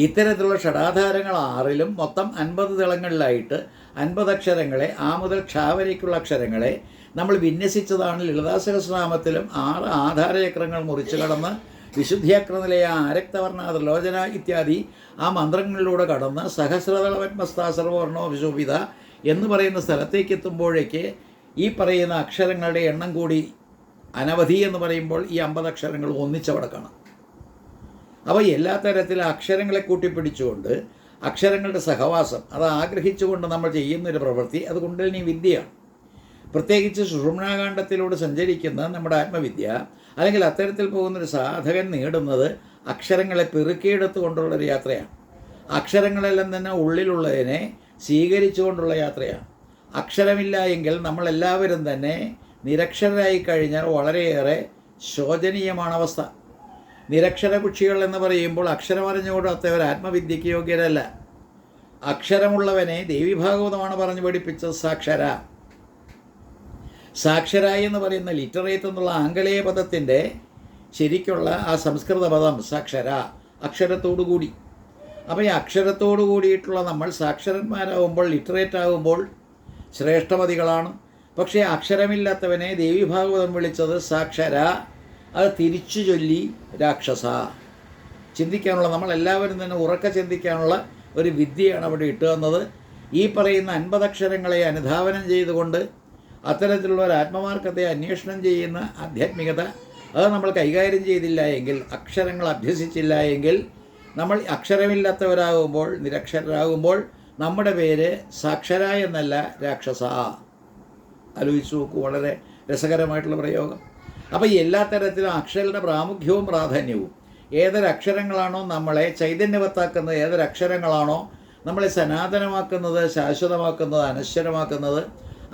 ഇത്തരത്തിലുള്ള ഷടാധാരങ്ങൾ 6ലും മൊത്തം 50 ദളങ്ങളിലായിട്ട് 50 അക്ഷരങ്ങളെ ആ മുതൽ ക്ഷ വരേക്കുള്ള അക്ഷരങ്ങളെ നമ്മൾ വിന്യസിച്ചതാണ് ലളിതാ സഹസ്രനാമത്തിലും 6 ആധാരചക്രങ്ങൾ മുറിച്ചു കടന്ന് വിശുദ്ധിചക്രനിലയ ആരക്തവർണാതിർലോചന ഇത്യാദി ആ മന്ത്രങ്ങളിലൂടെ കടന്ന് സഹസ്രദളപത്മസ്ഥാ സർവവർണോ വിശോഭിത എന്ന് പറയുന്ന സ്ഥലത്തേക്ക് എത്തുമ്പോഴേക്ക് ഈ പറയുന്ന അക്ഷരങ്ങളുടെ എണ്ണം കൂടി അനവധി എന്ന് പറയുമ്പോൾ ഈ 50 അക്ഷരങ്ങൾ ഒന്നിച്ചവിടെ കാണാം. അപ്പോൾ എല്ലാ തരത്തിലും അക്ഷരങ്ങളെ കൂട്ടിപ്പിടിച്ചുകൊണ്ട് അക്ഷരങ്ങളുടെ സഹവാസം അത് ആഗ്രഹിച്ചുകൊണ്ട് നമ്മൾ ചെയ്യുന്നൊരു പ്രവൃത്തി അത് കുണ്ടലിനി വിദ്യയാണ്. പ്രത്യേകിച്ച് സുഷുമ്നാകാന്ഡത്തിലൂടെ സഞ്ചരിക്കുന്ന നമ്മുടെ ആത്മവിദ്യ അല്ലെങ്കിൽ അത്തരത്തിൽ പോകുന്നൊരു സാധകൻ നേടുന്നത് അക്ഷരങ്ങളെ പെറുക്കിയെടുത്തുകൊണ്ടുള്ളൊരു യാത്രയാണ്. അക്ഷരങ്ങളെല്ലാം തന്നെ ഉള്ളിലുള്ളതിനെ സ്വീകരിച്ചുകൊണ്ടുള്ള യാത്രയാണ്. അക്ഷരമില്ല എങ്കിൽ നമ്മളെല്ലാവരും തന്നെ നിരക്ഷരരായി കഴിഞ്ഞാൽ വളരെയേറെ ശോചനീയമാണ് അവസ്ഥ. നിരക്ഷര കുക്ഷികൾ എന്ന് പറയുമ്പോൾ അക്ഷരമറിഞ്ഞുകൊണ്ടാത്തവർ ആത്മവിദ്യയ്ക്ക് യോഗ്യരല്ല. അക്ഷരമുള്ളവനെ ദേവീഭാഗവതമാണ് പറഞ്ഞു പഠിപ്പിച്ചത് സാക്ഷര. സാക്ഷര എന്ന് പറയുന്ന ലിറ്ററേറ്റ് എന്നുള്ള ആംഗലേയ പദത്തിൻ്റെ ശരിക്കുള്ള ആ സംസ്കൃത പദം സാക്ഷര, അക്ഷരത്തോടു കൂടി. അപ്പോൾ ഈ അക്ഷരത്തോടു കൂടിയിട്ടുള്ള നമ്മൾ സാക്ഷരന്മാരാകുമ്പോൾ ലിറ്ററേറ്റ് ആകുമ്പോൾ ശ്രേഷ്ഠമതികളാണ്. പക്ഷേ അക്ഷരമില്ലാത്തവനെ ദേവീഭാഗവതം വിളിച്ചത് സാക്ഷര, അത് തിരിച്ചു ചൊല്ലി രാക്ഷസ. ചിന്തിക്കാനുള്ള നമ്മളെല്ലാവരും തന്നെ ഉറക്കെ ചിന്തിക്കാനുള്ള ഒരു വിദ്യയാണ് അവിടെ ഇട്ടുതന്നത്. ഈ പറയുന്ന 50 അക്ഷരങ്ങളെ അനുധാവനം ചെയ്തുകൊണ്ട് അത്തരത്തിലുള്ള ഒരു ആത്മമാർഗത്തെ അന്വേഷണം ചെയ്യുന്ന ആധ്യാത്മികത അത് നമ്മൾ കൈകാര്യം ചെയ്തില്ല എങ്കിൽ, അക്ഷരങ്ങൾ അഭ്യസിച്ചില്ല എങ്കിൽ, നമ്മൾ അക്ഷരമില്ലാത്തവരാകുമ്പോൾ നിരക്ഷരരാകുമ്പോൾ നമ്മുടെ പേര് സാക്ഷര എന്നല്ല രാക്ഷസ. ആലോചിച്ച് നോക്കൂ, വളരെ രസകരമായിട്ടുള്ള പ്രയോഗം. അപ്പോൾ എല്ലാ തരത്തിലും അക്ഷരങ്ങളുടെ പ്രാമുഖ്യവും പ്രാധാന്യവും ഏതൊരക്ഷരങ്ങളാണോ നമ്മളെ ചൈതന്യവത്താക്കുന്നത്, ഏതൊരക്ഷരങ്ങളാണോ നമ്മളെ സനാതനമാക്കുന്നത്, ശാശ്വതമാക്കുന്നത്, അനശ്വരമാക്കുന്നത്,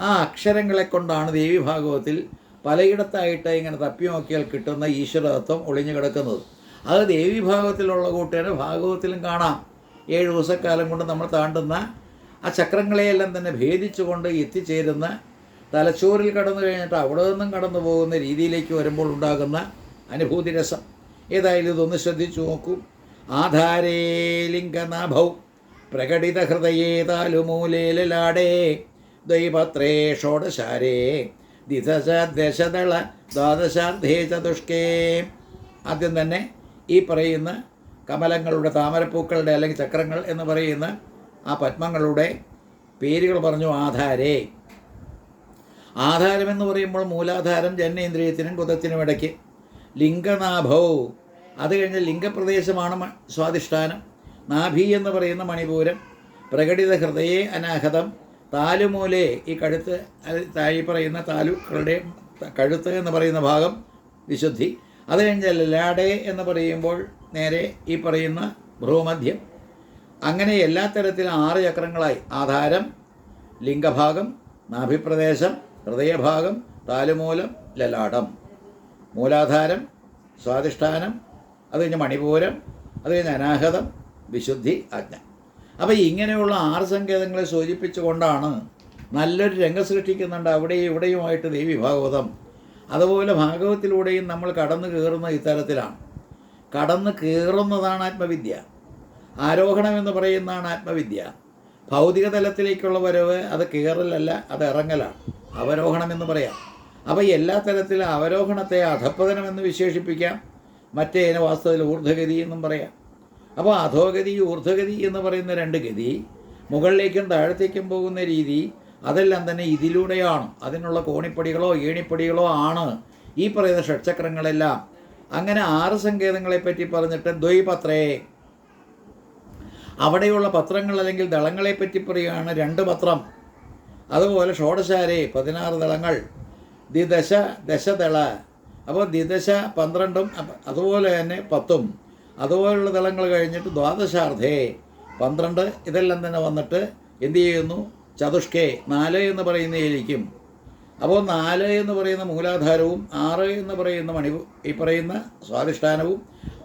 ആ അക്ഷരങ്ങളെ കൊണ്ടാണ് ദേവീഭാഗവത്തിൽ പലയിടത്തായിട്ട് ഇങ്ങനെ തപ്പി നോക്കിയാൽ കിട്ടുന്ന ഈശ്വരതത്വം ഒളിഞ്ഞു കിടക്കുന്നത്. അത് ദേവീഭാഗവത്തിലുള്ള കൂട്ടുകാരെ ഭാഗവത്തിലും കാണാം. 7 ദിവസക്കാലം കൊണ്ട് നമ്മൾ താണ്ടുന്ന ആ ചക്രങ്ങളെയെല്ലാം തന്നെ ഭേദിച്ചുകൊണ്ട് എത്തിച്ചേരുന്ന തലച്ചോറിൽ കടന്നു കഴിഞ്ഞിട്ട് അവിടെ നിന്നും കടന്നു പോകുന്ന രീതിയിലേക്ക് വരുമ്പോൾ ഉണ്ടാകുന്ന അനുഭൂതി രസം. ഏതായാലും ഇതൊന്ന് ശ്രദ്ധിച്ചു നോക്കൂ. ആധാരേ ലിംഗനാഭൗ പ്രകടിത ഹൃദയേ താലുമൂലേലാടേ ദ്വൈപത്രേ ഷോഡശാരേ ദശദള ദ്വാദശാർദ്ധേ ചതുഷ്കേ. ആദ്യം തന്നെ ഈ പറയുന്ന കമലങ്ങളുടെ, താമരപ്പൂക്കളുടെ അല്ലെങ്കിൽ ചക്രങ്ങൾ എന്ന് പറയുന്ന ആ പത്മങ്ങളുടെ പേരുകൾ പറഞ്ഞു. ആധാരേ, ആധാരമെന്ന് പറയുമ്പോൾ മൂലാധാരം ജനനേന്ദ്രിയത്തിനും കുതത്തിനും ഇടയ്ക്ക്. ലിംഗനാഭൗ, അത് കഴിഞ്ഞ് ലിംഗപ്രദേശമാണ് സ്വാധിഷ്ഠാനം. നാഭി എന്ന് പറയുന്ന മണിപൂരം. പ്രകടിത ഹൃദയേ അനാഹതം. താലുമൂലേ, ഈ കഴുത്ത്, ഈ പറയുന്ന താലുക്കളുടെ കഴുത്ത് എന്ന് പറയുന്ന ഭാഗം വിശുദ്ധി. അത് കഴിഞ്ഞ് ലലാടേ എന്ന് പറയുമ്പോൾ നേരെ ഈ പറയുന്ന ഭ്രൂമധ്യം. അങ്ങനെ എല്ലാ തരത്തിലും 6 ചക്രങ്ങളായി. ആധാരം, ലിംഗഭാഗം, നാഭിപ്രദേശം, ഹൃദയഭാഗം, താലുമൂലം, ലലാടം. മൂലാധാരം, സ്വാധിഷ്ഠാനം, അത് കഴിഞ്ഞ് മണിപൂരം, അത് കഴിഞ്ഞ് അനാഹതം, വിശുദ്ധി, ആജ്ഞ. അപ്പോൾ ഇങ്ങനെയുള്ള 6 സങ്കേതങ്ങളെ സൂചിപ്പിച്ചുകൊണ്ടാണ് നല്ലൊരു രംഗം സൃഷ്ടിക്കുന്നുണ്ട് അവിടെയും ഇവിടെയുമായിട്ട് ദേവീഭാഗവതം. അതുപോലെ ഭാഗവത്തിലൂടെയും നമ്മൾ കടന്നു കയറുന്ന ഇത്തരത്തിലാണ്. കടന്നു കയറുന്നതാണ് ആത്മവിദ്യ. ആരോഹണം എന്ന് പറയുന്നതാണ് ആത്മവിദ്യ. ഭൗതിക തലത്തിലേക്കുള്ള വരവ് അത് കയറലല്ല, അത് ഇറങ്ങലാണ്. അവരോഹണം എന്ന് പറയാം. അപ്പോൾ എല്ലാ തരത്തിലും അവരോഹണത്തെ അധപ്പതനമെന്ന് വിശേഷിപ്പിക്കാം. മറ്റേതിന് വാസ്തവത്തിൽ ഊർധ്വഗതി എന്നും പറയാം. അപ്പോൾ അധോഗതി, ഊർധ്വഗതി എന്ന് പറയുന്ന 2 ഗതി, മുകളിലേക്കും താഴത്തേക്കും പോകുന്ന രീതി, അതെല്ലാം തന്നെ ഇതിലൂടെയാണ്. അതിനുള്ള കോണിപ്പടികളോ ഏണിപ്പടികളോ ആണ് ഈ പറയുന്ന ഷഡ്ചക്രങ്ങളെല്ലാം. അങ്ങനെ 6 സങ്കേതങ്ങളെപ്പറ്റി പറഞ്ഞിട്ട് ദ്വൈപത്രേ, അവിടെയുള്ള പത്രങ്ങൾ അല്ലെങ്കിൽ ദളങ്ങളെപ്പറ്റി പറയുകയാണ്. 2 പത്രം. അതുപോലെ ഷോഡശാരേ 16 ദളങ്ങൾ. ദ്വിദശ ദശദള, അപ്പോൾ ദ്വിദശ 12ഉം അതുപോലെ തന്നെ 10ഉം. അതുപോലുള്ള ദളങ്ങൾ കഴിഞ്ഞിട്ട് ദ്വാദശാർദ്ധേ 12. ഇതെല്ലാം തന്നെ വന്നിട്ട് എന്ത് ചെയ്യുന്നു? ചതുഷ്കേ 4 എന്ന് പറയുന്നതിലേക്കും. അപ്പോൾ 4 എന്ന് പറയുന്ന മൂലാധാരവും 6 എന്ന് പറയുന്ന ഈ പറയുന്ന സ്വാധിഷ്ഠാനവും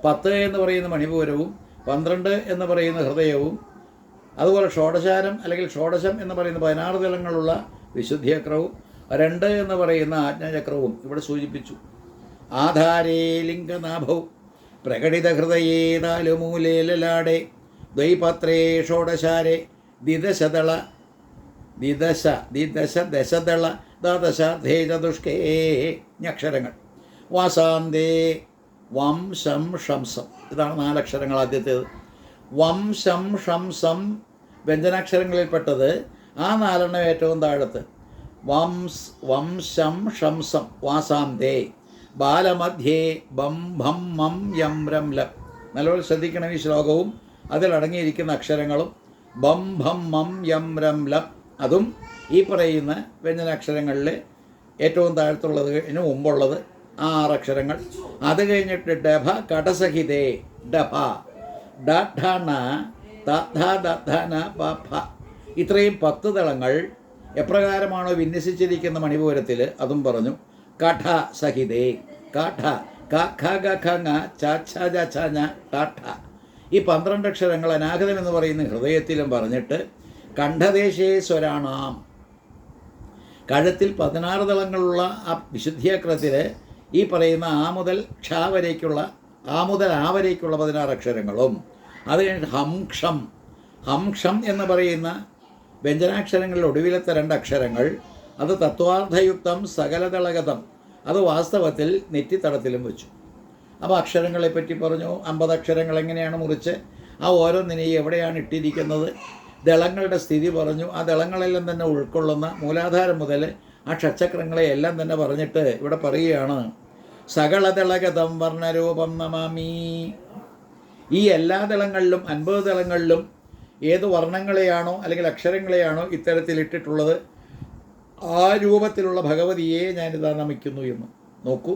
10 എന്ന് പറയുന്ന മണിപൂരവും 12 എന്ന് പറയുന്ന ഹൃദയവും അതുപോലെ ഷോഡശാരം അല്ലെങ്കിൽ ഷോഡശം എന്ന് പറയുന്ന 16 ദളങ്ങളുള്ള വിശുദ്ധിചക്രവും 2 എന്ന് പറയുന്ന ആജ്ഞാചക്രവും ഇവിടെ സൂചിപ്പിച്ചു. ആധാരേ ലിംഗനാഭവും പ്രകടിത ഹൃദയേ നാലുമൂലേ ലലാടെ ദ്വൈപത്രേ ഷോഡശാരേ ദിദശദള ദശദള ദ്വാദശാർദ്ധേ ചതുഷ്കേ അക്ഷരങ്ങൾ. വാസാന്തേ വം ശം ഷംസം, ഇതാണ് 4 അക്ഷരങ്ങൾ. ആദ്യത്തേത് വം ശം ഷംസം വ്യഞ്ജനാക്ഷരങ്ങളിൽപ്പെട്ടത്. ആ 4 ഏറ്റവും താഴത്ത്. വം ശം ഷംസം വാസാന്തേ. ബാലമധ്യേ ബം ഭം മം യം രം ലം. നല്ലപോലെ ശ്രദ്ധിക്കണം ഈ ശ്ലോകവും അതിലടങ്ങിയിരിക്കുന്ന അക്ഷരങ്ങളും. ബം ഭം മം യം രം ലം, അതും ഈ പറയുന്ന വ്യഞ്ജനാക്ഷരങ്ങളിൽ ഏറ്റവും താഴത്തുള്ളതിന് മുമ്പുള്ളത് 6 അക്ഷരങ്ങൾ. അത് കഴിഞ്ഞിട്ട് ഡഭ കടസഹിതേ ഡഭ ഡഠന ദധന പഭ, ഇത്രയും 10 ദളങ്ങൾ എപ്രകാരമാണോ വിന്യസിച്ചിരിക്കുന്ന മണിപൂരത്തിൽ അതും പറഞ്ഞു. കഠ സഹിതേ കാഠ ടാഠ, ഈ 12 അക്ഷരങ്ങൾ അനാഗതം എന്ന് പറയുന്ന ഹൃദയത്തിലും പറഞ്ഞിട്ട് കണ്ഠദേശേ സ്വരാണാം, കഴുത്തിൽ 16 ദളങ്ങളുള്ള ആ വിശുദ്ധിചക്രത്തിൽ ഈ പറയുന്ന ആ മുതൽ ക്ഷ വരേക്കുള്ള ആ മുതൽ ആ വരേക്കുള്ള 16 അക്ഷരങ്ങളും. അത് കഴിഞ്ഞിട്ട് ഹംക്ഷം. ഹംക്ഷം എന്ന് പറയുന്ന വ്യഞ്ജനാക്ഷരങ്ങളിൽ ഒടുവിലത്തെ 2 അക്ഷരങ്ങൾ, അത് തത്വാർത്ഥയുക്തം സകലദളഗതം, അത് വാസ്തവത്തിൽ നെറ്റിത്തടത്തിലും വെച്ചു. അപ്പോൾ അക്ഷരങ്ങളെപ്പറ്റി പറഞ്ഞു. 50 അക്ഷരങ്ങൾ എങ്ങനെയാണ് മുറിച്ച് ആ ഓരോന്നിനെയും എവിടെയാണ് ഇട്ടിരിക്കുന്നത്, ദളങ്ങളുടെ സ്ഥിതി പറഞ്ഞു. ആ ദളങ്ങളെല്ലാം തന്നെ ഉൾക്കൊള്ളുന്ന മൂലാധാരം മുതൽ ആ ഷച്ചക്രങ്ങളെ എല്ലാം തന്നെ പറഞ്ഞിട്ട് ഇവിടെ പറയുകയാണ് സകളദളഗതം വർണ്ണരൂപം നമാമി. ഈ എല്ലാ ദളങ്ങളിലും 50 ദളങ്ങളിലും ഏത് വർണ്ണങ്ങളെയാണോ അല്ലെങ്കിൽ അക്ഷരങ്ങളെയാണോ ഇത്തരത്തിലിട്ടിട്ടുള്ളത് ആ രൂപത്തിലുള്ള ഭഗവതിയെ ഞാനിതാ നമിക്കുന്നു എന്ന്. നോക്കൂ,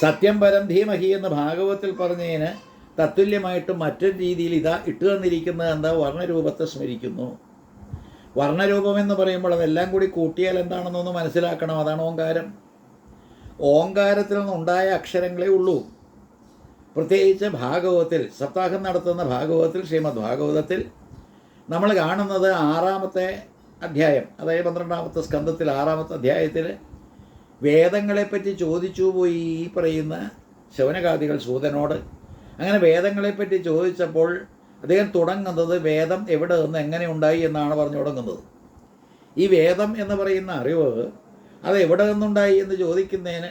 സത്യം പരം ധീമഹി എന്ന് ഭാഗവത്തിൽ പറഞ്ഞതിന് തത്തുല്യമായിട്ട് മറ്റൊരു രീതിയിൽ ഇതാ ഇട്ടു തന്നിരിക്കുന്നത് എന്താ, വർണ്ണരൂപത്തെ സ്മരിക്കുന്നു. വർണ്ണരൂപം എന്ന് പറയുമ്പോൾ അതെല്ലാം കൂടി കൂട്ടിയാൽ എന്താണെന്നൊന്ന് മനസ്സിലാക്കണം. അതാണ് ഓങ്കാരം. ഓങ്കാരത്തിൽ നിന്നുണ്ടായ അക്ഷരങ്ങളേ ഉള്ളൂ. പ്രത്യേകിച്ച് ഭാഗവതത്തിൽ, സപ്താഹം നടത്തുന്ന ഭാഗവതത്തിൽ, ശ്രീമദ് ഭാഗവതത്തിൽ നമ്മൾ കാണുന്നത് 6-ാമത്തെ അധ്യായം, അതായത് 12-ാമത്തെ സ്കന്ധത്തിൽ 6-ാമത്തെ അധ്യായത്തിൽ വേദങ്ങളെപ്പറ്റി ചോദിച്ചു പോയി ഈ പറയുന്ന ശൗനകാദികൾ സൂതനോട്. അങ്ങനെ വേദങ്ങളെപ്പറ്റി ചോദിച്ചപ്പോൾ അദ്ദേഹം തുടങ്ങുന്നത് വേദം എവിടെ നിന്ന് എങ്ങനെ ഉണ്ടായി എന്നാണ് പറഞ്ഞു തുടങ്ങുന്നത്. ഈ വേദം എന്ന് പറയുന്ന അറിവ് അത് എവിടെ നിന്നുണ്ടായി എന്ന് ചോദിക്കുന്നതിന്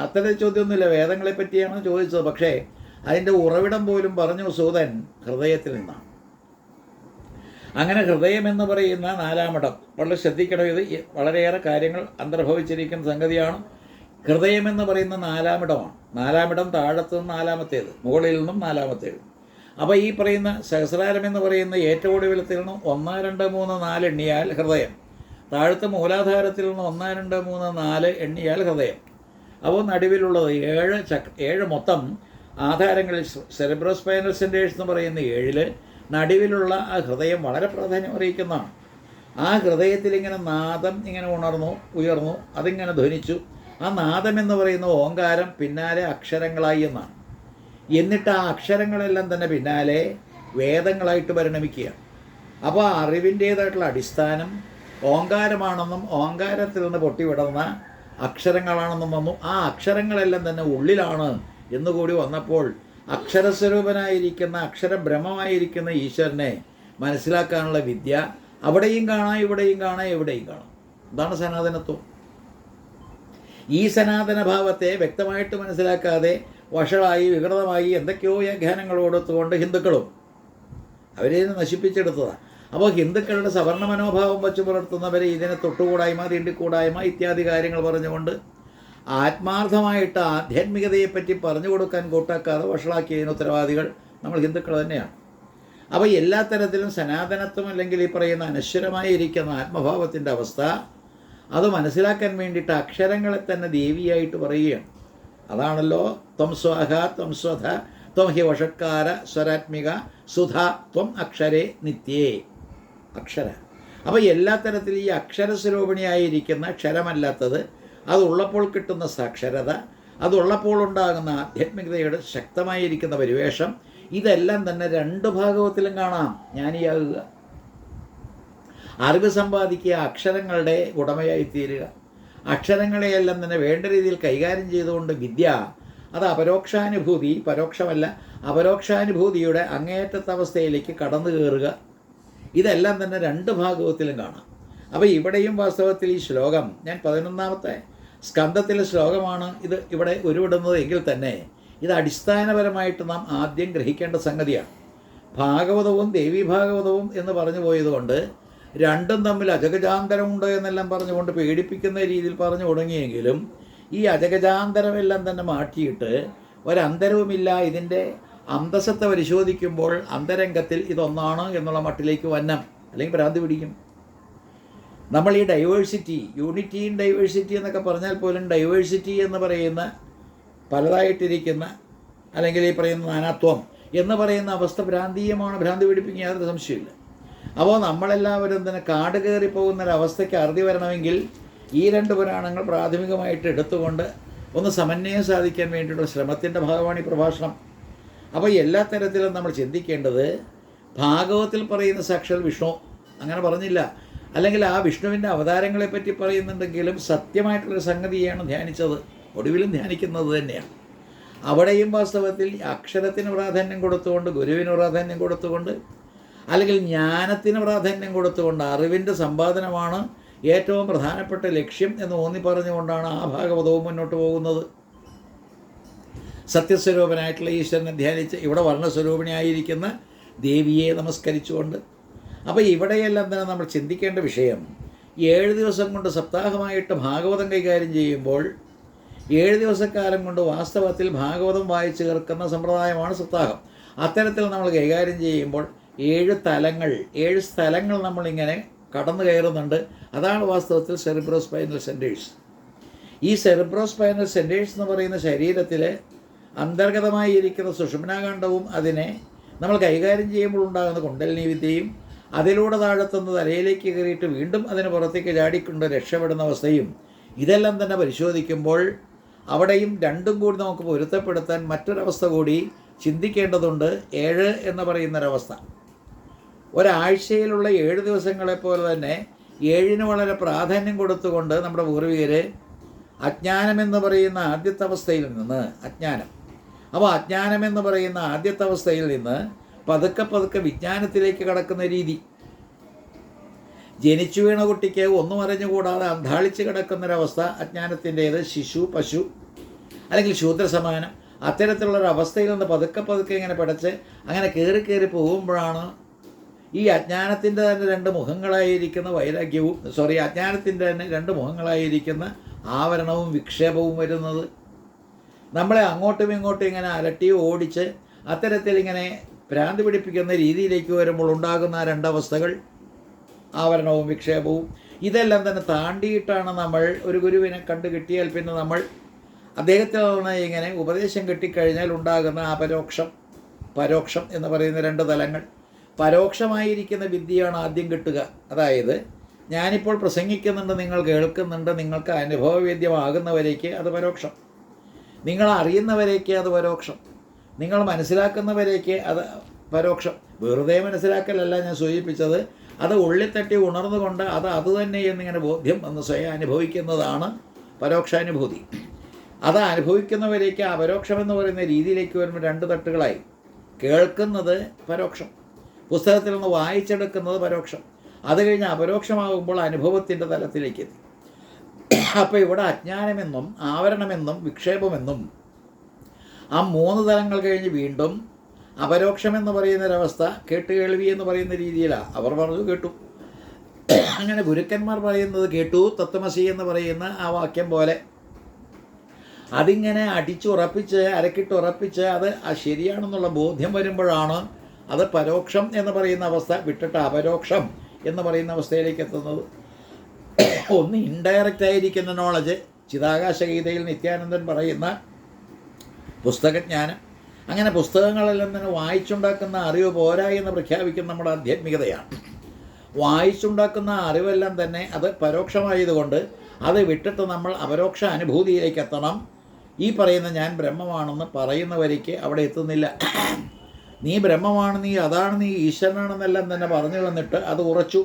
അത്തരം ചോദ്യമൊന്നുമില്ല, വേദങ്ങളെപ്പറ്റിയാണ് ചോദിച്ചത്. പക്ഷേ അതിൻ്റെ ഉറവിടം പോലും പറഞ്ഞു സൂതൻ ഹൃദയത്തിൽ നിന്നാണ്. അങ്ങനെ ഹൃദയം എന്ന് പറയുന്ന 4-ാമിടം വളരെ ശ്രദ്ധിക്കണം. ഇത് വളരെയേറെ കാര്യങ്ങൾ അന്തർഭവിച്ചിരിക്കുന്ന സംഗതിയാണ്. ഹൃദയം എന്ന് പറയുന്ന 4-ാമിടമാണ്. 4-ാമിടം താഴത്തു നിന്ന് 4-ാമത്തേത്, മുകളിൽ നിന്നും 4-ാമത്തേത്. അപ്പോൾ ഈ പറയുന്ന സഹസ്രാരം എന്ന് പറയുന്ന ഏറ്റവും ഒടുവിലത്തിൽ നിന്നും 1, 2, 3, 4 എണ്ണിയാൽ ഹൃദയം, താഴത്തെ മൂലാധാരത്തിൽ നിന്ന് 1, 2, 3, 4 എണ്ണിയാൽ ഹൃദയം. അപ്പോൾ നടുവിലുള്ളത് 7 മൊത്തം ആധാരങ്ങളിൽ സെറിബ്രോസ്പൈനൽ സെൻറ്റേഴ്സ് എന്ന് പറയുന്ന 7 നടുവിലുള്ള ആ ഹൃദയം വളരെ പ്രാധാന്യം അറിയിക്കുന്നതാണ്. ആ ഹൃദയത്തിൽ ഇങ്ങനെ നാദം ഇങ്ങനെ ഉയർന്നു, അതിങ്ങനെ ധ്വനിച്ചു. ആ നാദം എന്ന് പറയുന്ന ഓങ്കാരം പിന്നാലെ അക്ഷരങ്ങളായി എന്നാണ്. എന്നിട്ട് ആ അക്ഷരങ്ങളെല്ലാം തന്നെ പിന്നാലെ വേദങ്ങളായിട്ട് പരിണമിക്കുകയാണ്. അപ്പോൾ ആ അറിവിൻ്റേതായിട്ടുള്ള അടിസ്ഥാനം ഓങ്കാരമാണെന്നും ഓങ്കാരത്തിൽ നിന്ന് പൊട്ടിവിടുന്ന അക്ഷരങ്ങളാണെന്നും വന്നു. ആ അക്ഷരങ്ങളെല്ലാം തന്നെ ഉള്ളിലാണ് എന്നുകൂടി വന്നപ്പോൾ അക്ഷരസ്വരൂപനായിരിക്കുന്ന അക്ഷരബ്രഹ്മമായിരിക്കുന്ന ഈശ്വരനെ മനസ്സിലാക്കാനുള്ള വിദ്യ അവിടെയും കാണാം, ഇവിടെയും കാണാം, എവിടെയും കാണാം. ഇതാണ് സനാതനത്വം. ഈ സനാതനഭാവത്തെ വ്യക്തമായിട്ട് മനസ്സിലാക്കാതെ വഷളായി വികൃതമായി എന്തൊക്കെയോ വ്യാഖ്യാനങ്ങൾ കൊടുത്തുകൊണ്ട് ഹിന്ദുക്കളും അവരെ നശിപ്പിച്ചെടുത്തതാണ്. അപ്പോൾ ഹിന്ദുക്കളുടെ സവർണ മനോഭാവം വച്ചു പുലർത്തുന്നവരെ ഇതിനെ തൊട്ടുകൂടായ്മ, തീണ്ടിക്കൂടായ്മ ഇത്യാദി കാര്യങ്ങൾ പറഞ്ഞുകൊണ്ട് ആത്മാർത്ഥമായിട്ട് ആധ്യാത്മികതയെപ്പറ്റി പറഞ്ഞു കൊടുക്കാൻ കൂട്ടാക്കാതെ വഷളാക്കിയതിന് ഉത്തരവാദികൾ നമ്മൾ ഹിന്ദുക്കൾ തന്നെയാണ്. അപ്പോൾ എല്ലാ തരത്തിലും സനാതനത്വം അല്ലെങ്കിൽ ഈ പറയുന്ന അനശ്വരമായിരിക്കുന്ന ആത്മഭാവത്തിൻ്റെ അവസ്ഥ അത് മനസ്സിലാക്കാൻ വേണ്ടിയിട്ട് അക്ഷരങ്ങളെ തന്നെ ദേവിയായിട്ട് പറയുകയാണ്. അതാണല്ലോ ത്വം സ്വാഹ ത്വം സ്വധ ത്വം ഹി വഷക്കാര സ്വരാത്മിക സുധ ത്വം അക്ഷരേ നിത്യേ. അക്ഷര. അപ്പോൾ എല്ലാ തരത്തിലും ഈ അക്ഷരസ്വരൂപിണിയായിരിക്കുന്ന ക്ഷരമല്ലാത്തത്, അതുള്ളപ്പോൾ കിട്ടുന്ന സാക്ഷരത, അതുള്ളപ്പോൾ ഉണ്ടാകുന്ന ആധ്യാത്മികതയുടെ ശക്തമായിരിക്കുന്ന പരിവേഷം, ഇതെല്ലാം തന്നെ 2 ഭാഗവത്തിലും കാണാം. ജ്ഞാനിയാകുക. അറിവ് സമ്പാദിക്കുക, അക്ഷരങ്ങളുടെ ഉടമയായിത്തീരുക. അക്ഷരങ്ങളെയെല്ലാം തന്നെ വേണ്ട രീതിയിൽ കൈകാര്യം ചെയ്തുകൊണ്ട് വിദ്യ, അത് അപരോക്ഷാനുഭൂതി, പരോക്ഷമല്ല, അപരോക്ഷാനുഭൂതിയുടെ അങ്ങേയറ്റത്തെ അവസ്ഥയിലേക്ക് കടന്നു കയറുക. ഇതെല്ലാം തന്നെ രണ്ട് ഭാഗവത്തിലും കാണാം. അപ്പോൾ ഇവിടെയും വാസ്തവത്തിൽ ഈ ശ്ലോകം, ഞാൻ 11ാമത്തെ സ്കന്ധത്തിലെ ശ്ലോകമാണ് ഇത് ഇവിടെ ഉരുവിടുന്നത് എങ്കിൽ തന്നെ ഇത് അടിസ്ഥാനപരമായിട്ട് നാം ആദ്യം ഗ്രഹിക്കേണ്ട സംഗതിയാണ്. ഭാഗവതവും ദേവീ ഭാഗവതവും എന്ന് പറഞ്ഞു പോയതുകൊണ്ട് രണ്ടും തമ്മിൽ അജഗജാന്തരമുണ്ട് എന്നെല്ലാം പറഞ്ഞുകൊണ്ട് പേടിപ്പിക്കുന്ന രീതിയിൽ പറഞ്ഞു തുടങ്ങിയെങ്കിലും ഈ അജഗജാന്തരമെല്ലാം തന്നെ മാറ്റിയിട്ട് ഒരന്തരവുമില്ല, ഇതിൻ്റെ അന്തസത്തെ പരിശോധിക്കുമ്പോൾ അന്തരംഗത്തിൽ ഇതൊന്നാണ് എന്നുള്ള മട്ടിലേക്ക് വന്നം, അല്ലെങ്കിൽ ഭ്രാന്തി പിടിക്കും. നമ്മൾ ഈ ഡൈവേഴ്സിറ്റി, യൂണിറ്റി ഇൻ ഡൈവേഴ്സിറ്റി എന്നൊക്കെ പറഞ്ഞാൽ പോലും ഡൈവേഴ്സിറ്റി എന്ന് പറയുന്ന പലതായിട്ടിരിക്കുന്ന, അല്ലെങ്കിൽ ഈ പറയുന്ന നാനാത്വം എന്ന് പറയുന്ന അവസ്ഥ ഭ്രാന്തീയമാണ്, ഭ്രാന്തി പിടിപ്പിക്കുക, യാതൊരു സംശയമില്ല. അപ്പോൾ നമ്മളെല്ലാവരും തന്നെ കാട് കയറിപ്പോകുന്നൊരവസ്ഥയ്ക്ക് അറുതി വരണമെങ്കിൽ ഈ രണ്ട് പുരാണങ്ങൾ പ്രാഥമികമായിട്ട് എടുത്തുകൊണ്ട് ഒന്ന് സമന്വയം സാധിക്കാൻ വേണ്ടിയിട്ടുള്ള ശ്രമത്തിൻ്റെ ഭാഗമാണ് ഈ പ്രഭാഷണം. അപ്പോൾ എല്ലാ തരത്തിലും നമ്മൾ ചിന്തിക്കേണ്ടത്, ഭാഗവത്തിൽ പറയുന്ന സാക്ഷാൽ വിഷ്ണു അങ്ങനെ പറഞ്ഞില്ല, അല്ലെങ്കിൽ ആ വിഷ്ണുവിൻ്റെ അവതാരങ്ങളെപ്പറ്റി പറയുന്നുണ്ടെങ്കിലും സത്യമായിട്ടുള്ളൊരു സംഗതിയാണ് ധ്യാനിച്ചത്, ഒടുവിലും ധ്യാനിക്കുന്നത് തന്നെയാണ്. അവിടെയും വാസ്തവത്തിൽ അക്ഷരത്തിന് പ്രാധാന്യം കൊടുത്തുകൊണ്ട്, ഗുരുവിന് പ്രാധാന്യം കൊടുത്തുകൊണ്ട്, അല്ലെങ്കിൽ ജ്ഞാനത്തിന് പ്രാധാന്യം കൊടുത്തുകൊണ്ട്, അറിവിൻ്റെ സമ്പാദനമാണ് ഏറ്റവും പ്രധാനപ്പെട്ട ലക്ഷ്യം എന്ന് ഊന്നി പറഞ്ഞുകൊണ്ടാണ് ആ ഭാഗവതവും മുന്നോട്ട് പോകുന്നത്. സത്യസ്വരൂപനായിട്ടുള്ള ഈശ്വരനെ ധ്യാനിച്ച് ഇവിടെ വർണ്ണസ്വരൂപിണിയായിരിക്കുന്ന ദേവിയെ നമസ്കരിച്ചുകൊണ്ട്. അപ്പോൾ ഇവിടെയെല്ലാം തന്നെ നമ്മൾ ചിന്തിക്കേണ്ട വിഷയം, 7 ദിവസം കൊണ്ട് സപ്താഹമായിട്ട് ഭാഗവതം കൈകാര്യം ചെയ്യുമ്പോൾ 7 ദിവസക്കാലം കൊണ്ട് വാസ്തവത്തിൽ ഭാഗവതം വായിച്ചു കേൾക്കുന്ന സമ്പ്രദായമാണ് സപ്താഹം. അത്തരത്തിൽ നമ്മൾ കൈകാര്യം ചെയ്യുമ്പോൾ 7 സ്ഥലങ്ങൾ നമ്മളിങ്ങനെ കടന്നു കയറുന്നുണ്ട്. അതാണ് വാസ്തവത്തിൽ സെറിബ്രോസ്പൈനൽ സെൻറ്റേഴ്സ്. ഈ സെറിബ്രോസ്പൈനൽ സെൻറ്റേഴ്സ് എന്ന് പറയുന്ന ശരീരത്തിൽ അന്തർഗതമായി ഇരിക്കുന്ന സുഷുമ്നാകാണ്ഡവും അതിനെ നമ്മൾ കൈകാര്യം ചെയ്യുമ്പോൾ ഉണ്ടാകുന്ന കുണ്ടലിനി വിദ്യയും, അതിലൂടെ താഴെത്തുന്ന തലയിലേക്ക് കയറിയിട്ട് വീണ്ടും അതിന് പുറത്തേക്ക് ചാടിക്കൊണ്ട് രക്ഷപ്പെടുന്ന അവസ്ഥയും, ഇതെല്ലാം തന്നെ പരിശോധിക്കുമ്പോൾ അവിടെയും രണ്ടും കൂടി നമുക്ക് പൊരുത്തപ്പെടുത്താൻ മറ്റൊരവസ്ഥ കൂടി ചിന്തിക്കേണ്ടതുണ്ട്. 7 എന്ന് പറയുന്നൊരവസ്ഥ. ഒരാഴ്ചയിലുള്ള 7 ദിവസങ്ങളെപ്പോലെ തന്നെ 7-ന് വളരെ പ്രാധാന്യം കൊടുത്തുകൊണ്ട് നമ്മുടെ പൂർവികർ അജ്ഞാനമെന്ന് പറയുന്ന ആദ്യത്തെ അവസ്ഥയിൽ നിന്ന്, അപ്പോൾ അജ്ഞാനമെന്ന് പറയുന്ന ആദ്യത്തെ അവസ്ഥയിൽ നിന്ന് പതുക്കെ പതുക്കെ വിജ്ഞാനത്തിലേക്ക് കടക്കുന്ന രീതി, ജനിച്ചു വീണ കുട്ടിക്ക് ഒന്നും അറിഞ്ഞുകൂടാതെ അന്ധാളിച്ച് കിടക്കുന്നൊരവസ്ഥ അജ്ഞാനത്തിൻ്റേത്, ശിശു, പശു അല്ലെങ്കിൽ ശൂദ്രസമാനം, അത്തരത്തിലുള്ളൊരവസ്ഥയിൽ നിന്ന് പതുക്കെ പതുക്കെ ഇങ്ങനെ പഠിച്ച് അങ്ങനെ കയറി പോകുമ്പോഴാണ് ഈ അജ്ഞാനത്തിൻ്റെ തന്നെ 2 മുഖങ്ങളായിരിക്കുന്ന വൈരാഗ്യവും, അജ്ഞാനത്തിൻ്റെ തന്നെ 2 മുഖങ്ങളായിരിക്കുന്ന ആവരണവും വിക്ഷേപവും വരുന്നത്. നമ്മളെ അങ്ങോട്ടും ഇങ്ങോട്ടും ഇങ്ങനെ അലട്ടി ഓടിച്ച് അത്തരത്തിൽ ഇങ്ങനെ ഭ്രാന്തി പിടിപ്പിക്കുന്ന രീതിയിലേക്ക് വരുമ്പോൾ ഉണ്ടാകുന്ന 2 അവസ്ഥകൾ, ആവരണവും വിക്ഷേപവും, ഇതെല്ലാം തന്നെ താണ്ടിയിട്ടാണ് നമ്മൾ ഒരു ഗുരുവിനെ കണ്ടു കിട്ടിയാൽ പിന്നെ നമ്മൾ അദ്ദേഹത്തിൽ നിന്ന് ഇങ്ങനെ ഉപദേശം കിട്ടിക്കഴിഞ്ഞാൽ ഉണ്ടാകുന്ന അപരോക്ഷം, പരോക്ഷം എന്ന് പറയുന്ന 2 തലങ്ങൾ. പരോക്ഷമായിരിക്കുന്ന വിദ്യയാണ് ആദ്യം കിട്ടുക. അതായത് ഞാനിപ്പോൾ പ്രസംഗിക്കുന്നുണ്ട്, നിങ്ങൾ കേൾക്കുന്നുണ്ട്, നിങ്ങൾക്ക് അനുഭവവേദ്യമാകുന്നവരേക്ക് അത് പരോക്ഷം, നിങ്ങൾ അറിയുന്നവരേക്ക് അത് പരോക്ഷം, നിങ്ങൾ മനസ്സിലാക്കുന്നവരേക്ക് അത് പരോക്ഷം. വെറുതെ മനസ്സിലാക്കലല്ല ഞാൻ സൂചിപ്പിച്ചത്, അത് ഉള്ളിത്തട്ടി ഉണർന്നുകൊണ്ട് അത് തന്നെ എന്നിങ്ങനെ ബോധ്യം എന്ന് സ്വയം അനുഭവിക്കുന്നതാണ് പരോക്ഷാനുഭൂതി. അത് അനുഭവിക്കുന്നവരേക്ക് അപരോക്ഷമെന്ന് പറയുന്ന രീതിയിലേക്ക് വരുമ്പോൾ 2 തട്ടുകളായി. കേൾക്കുന്നത് പരോക്ഷം, പുസ്തകത്തിൽ നിന്ന് വായിച്ചെടുക്കുന്നത് പരോക്ഷം, അത് കഴിഞ്ഞ് അപരോക്ഷമാകുമ്പോൾ അനുഭവത്തിൻ്റെ തലത്തിലേക്ക് എത്തി. അപ്പോൾ ഇവിടെ അജ്ഞാനമെന്നും ആവരണമെന്നും വിക്ഷേപമെന്നും ആ 3 തലങ്ങൾ കഴിഞ്ഞ് വീണ്ടും അപരോക്ഷമെന്ന് പറയുന്നൊരവസ്ഥ, കേട്ടുകേൾവി എന്ന് പറയുന്ന രീതിയിലാണ്. അവർ പറഞ്ഞു കേട്ടു, അങ്ങനെ ഗുരുക്കന്മാർ പറയുന്നത് കേട്ടു, തത്വമസി എന്ന് പറയുന്ന ആ വാക്യം പോലെ അതിങ്ങനെ അടിച്ചുറപ്പിച്ച് അരക്കിട്ടുറപ്പിച്ച് അത് ശരിയാണെന്നുള്ള ബോധ്യം വരുമ്പോഴാണ് അത് പരോക്ഷം എന്ന് പറയുന്ന അവസ്ഥ വിട്ടിട്ട് അപരോക്ഷം എന്ന് പറയുന്ന അവസ്ഥയിലേക്ക് എത്തുന്നത്. ഒന്ന് ഇൻഡയറക്റ്റ് ആയിരിക്കുന്ന നോളജ്, ചിതാകാശഗീതയിൽ നിത്യാനന്ദൻ പറയുന്ന പുസ്തകജ്ഞാനം, അങ്ങനെ പുസ്തകങ്ങളെല്ലാം തന്നെ വായിച്ചുണ്ടാക്കുന്ന അറിവ് പോരാ എന്ന് പ്രഖ്യാപിക്കുന്ന നമ്മുടെ ആധ്യാത്മികതയാണ്. വായിച്ചുണ്ടാക്കുന്ന അറിവെല്ലാം തന്നെ അത് പരോക്ഷമായതുകൊണ്ട് അത് വിട്ടിട്ട് നമ്മൾ അപരോക്ഷ അനുഭൂതിയിലേക്ക് എത്തണം. ഈ പറയുന്ന ഞാൻ ബ്രഹ്മമാണെന്ന് പറയുന്നവരേക്ക് അവിടെ എത്തുന്നില്ല. നീ ബ്രഹ്മമാണ്, നീ അതാണ്, നീ ഈശ്വരനാണെന്നെല്ലാം തന്നെ പറഞ്ഞു വന്നിട്ട് അത് ഉറച്ചു.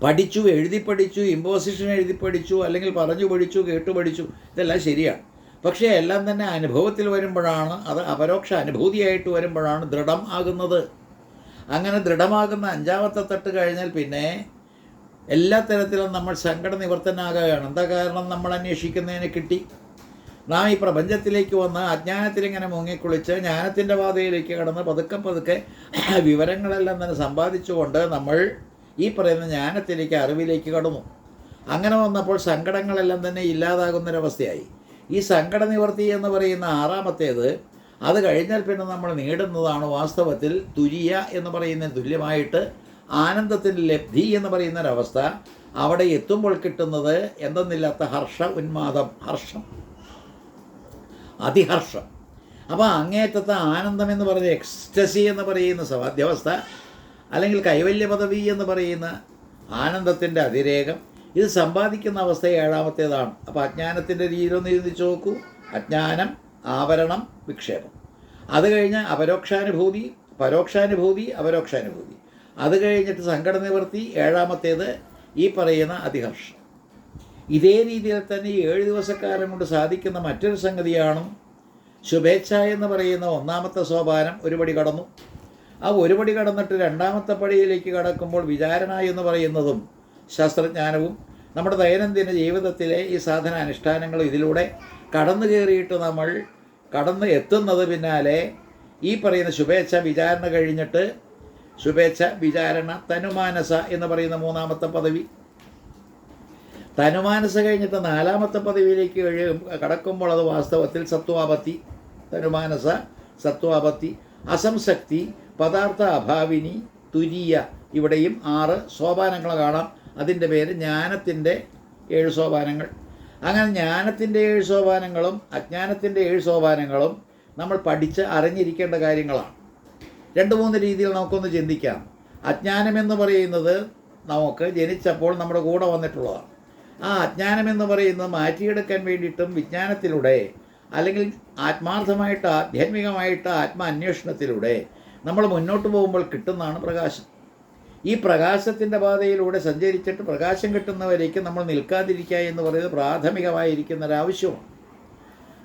പഠിച്ചു, എഴുതി പഠിച്ചു, ഇമ്പോസിഷൻ എഴുതി പഠിച്ചു, അല്ലെങ്കിൽ പറഞ്ഞു പഠിച്ചു, കേട്ടു പഠിച്ചു, ഇതെല്ലാം ശരിയാണ്. പക്ഷേ എല്ലാം തന്നെ അനുഭവത്തിൽ വരുമ്പോഴാണ്, അത് അപരോക്ഷ അനുഭൂതിയായിട്ട് വരുമ്പോഴാണ് ദൃഢം ആകുന്നത്. അങ്ങനെ ദൃഢമാകുന്ന 5ാമത്തെ തട്ട് കഴിഞ്ഞാൽ പിന്നെ എല്ലാ തരത്തിലും നമ്മൾ സങ്കട നിവർത്തനാകുകയാണ്. എന്താ കാരണം? നമ്മൾ അന്വേഷിക്കുന്നതിന് കിട്ടി. നാം ഈ പ്രപഞ്ചത്തിലേക്ക് വന്ന് അജ്ഞാനത്തിലിങ്ങനെ മുങ്ങിക്കുളിച്ച് ജ്ഞാനത്തിൻ്റെ പാതയിലേക്ക് കടന്ന് പതുക്കെ പതുക്കെ വിവരങ്ങളെല്ലാം തന്നെ സമ്പാദിച്ചുകൊണ്ട് നമ്മൾ ഈ പറയുന്ന ജ്ഞാനത്തിലേക്ക്, അറിവിലേക്ക് കടന്നു. അങ്ങനെ വന്നപ്പോൾ സങ്കടങ്ങളെല്ലാം തന്നെ ഇല്ലാതാകുന്നൊരവസ്ഥയായി. ഈ സങ്കട നിവർത്തി എന്ന് പറയുന്ന 6ാമത്തേത്, അത് കഴിഞ്ഞാൽ പിന്നെ നമ്മൾ നേടുന്നതാണ് വാസ്തവത്തിൽ തുര്യ എന്ന് പറയുന്നതിന് തുല്യമായിട്ട് ആനന്ദത്തിൻ്റെ ലബ്ധി എന്ന് പറയുന്നൊരവസ്ഥ. അവിടെ എത്തുമ്പോൾ കിട്ടുന്നത് എന്തെന്നില്ലാത്ത ഹർഷ ഉന്മാദം, ഹർഷം, അതിഹർഷം. അപ്പോൾ അങ്ങേറ്റത്തെ ആനന്ദം എന്ന് പറയുന്ന എക്സ്റ്റസി എന്ന് പറയുന്ന സമാധ്യാവസ്ഥ, അല്ലെങ്കിൽ കൈവല്യ പദവി എന്ന് പറയുന്ന ആനന്ദത്തിൻ്റെ അതിരേകം, ഇത് സമ്പാദിക്കുന്ന അവസ്ഥ 7ാമത്തേതാണ്. അപ്പോൾ അജ്ഞാനത്തിൻ്റെ രീതിയിലൊന്ന് ചിന്തിച്ച് നോക്കൂ. അജ്ഞാനം, ആവരണം, വിക്ഷേപം. അത് കഴിഞ്ഞ് അപരോക്ഷാനുഭൂതി, പരോക്ഷാനുഭൂതി, അപരോക്ഷാനുഭൂതി. അത് കഴിഞ്ഞിട്ട് സങ്കട നിവൃത്തി, 7ാമത്തേത് ഈ പറയുന്ന അതിഹർഷം. ഇതേ രീതിയിൽ തന്നെ ഈ 7 ദിവസക്കാലം കൊണ്ട് സാധിക്കുന്ന മറ്റൊരു സംഗതിയാണ് ശുഭേച്ഛ എന്ന് പറയുന്ന 1ാമത്തെ സോപാനം. ഒരു പടി കടന്നു. ആ ഒരു പടി കടന്നിട്ട് 2ാമത്തെ പടിയിലേക്ക് കടക്കുമ്പോൾ വിചാരണ എന്ന് പറയുന്നതും ശാസ്ത്രജ്ഞാനവും നമ്മുടെ ദൈനംദിന ജീവിതത്തിലെ ഈ സാധനാനുഷ്ഠാനങ്ങളും ഇതിലൂടെ കടന്നു കയറിയിട്ട് നമ്മൾ കടന്ന് എത്തുന്നത് പിന്നാലെ ഈ പറയുന്ന ശുഭേച്ഛ വിചാരണ കഴിഞ്ഞിട്ട് ശുഭേച്ഛ, വിചാരണ, തനുമാനസ എന്ന് പറയുന്ന 3ാമത്തെ പദവി. തനുമാനസ കഴിഞ്ഞിട്ട് 4ാമത്തെ പദവിയിലേക്ക് കടക്കുമ്പോൾ അത് വാസ്തവത്തിൽ സത്വാപത്തി. തനുമാനസ, സത്വാപത്തി, അസംസക്തി, പദാർത്ഥ അഭാവിനി, തുരീയ. ഇവിടെയും 6 സോപാനങ്ങൾ കാണാം. അതിൻ്റെ പേര് ജ്ഞാനത്തിൻ്റെ 7 സോപാനങ്ങൾ. അങ്ങനെ ജ്ഞാനത്തിൻ്റെ 7 സോപാനങ്ങളും അജ്ഞാനത്തിൻ്റെ 7 സോപാനങ്ങളും നമ്മൾ പഠിച്ച് അറിഞ്ഞിരിക്കേണ്ട കാര്യങ്ങളാണ്. 2-3 രീതിയിൽ നമുക്കൊന്ന് ചിന്തിക്കാം. അജ്ഞാനമെന്ന് പറയുന്നത് നമുക്ക് ജനിച്ചപ്പോൾ നമ്മുടെ കൂടെ വന്നിട്ടുള്ളതാണ്. ആ അജ്ഞാനമെന്ന് പറയുന്നത് മാറ്റിയെടുക്കാൻ വേണ്ടിയിട്ടും വിജ്ഞാനത്തിലൂടെ, അല്ലെങ്കിൽ ആത്മാർത്ഥമായിട്ട് ആധ്യാത്മികമായിട്ട് ആത്മാന്വേഷണത്തിലൂടെ നമ്മൾ മുന്നോട്ട് പോകുമ്പോൾ കിട്ടുന്നതാണ് പ്രകാശം. ഈ പ്രകാശത്തിൻ്റെ പാതയിലൂടെ സഞ്ചരിച്ചിട്ട് പ്രകാശം കിട്ടുന്നവരേക്ക് നമ്മൾ നിൽക്കാതിരിക്കുക എന്ന് പറയുന്നത് പ്രാഥമികമായിരിക്കുന്നൊരാവശ്യമാണ്.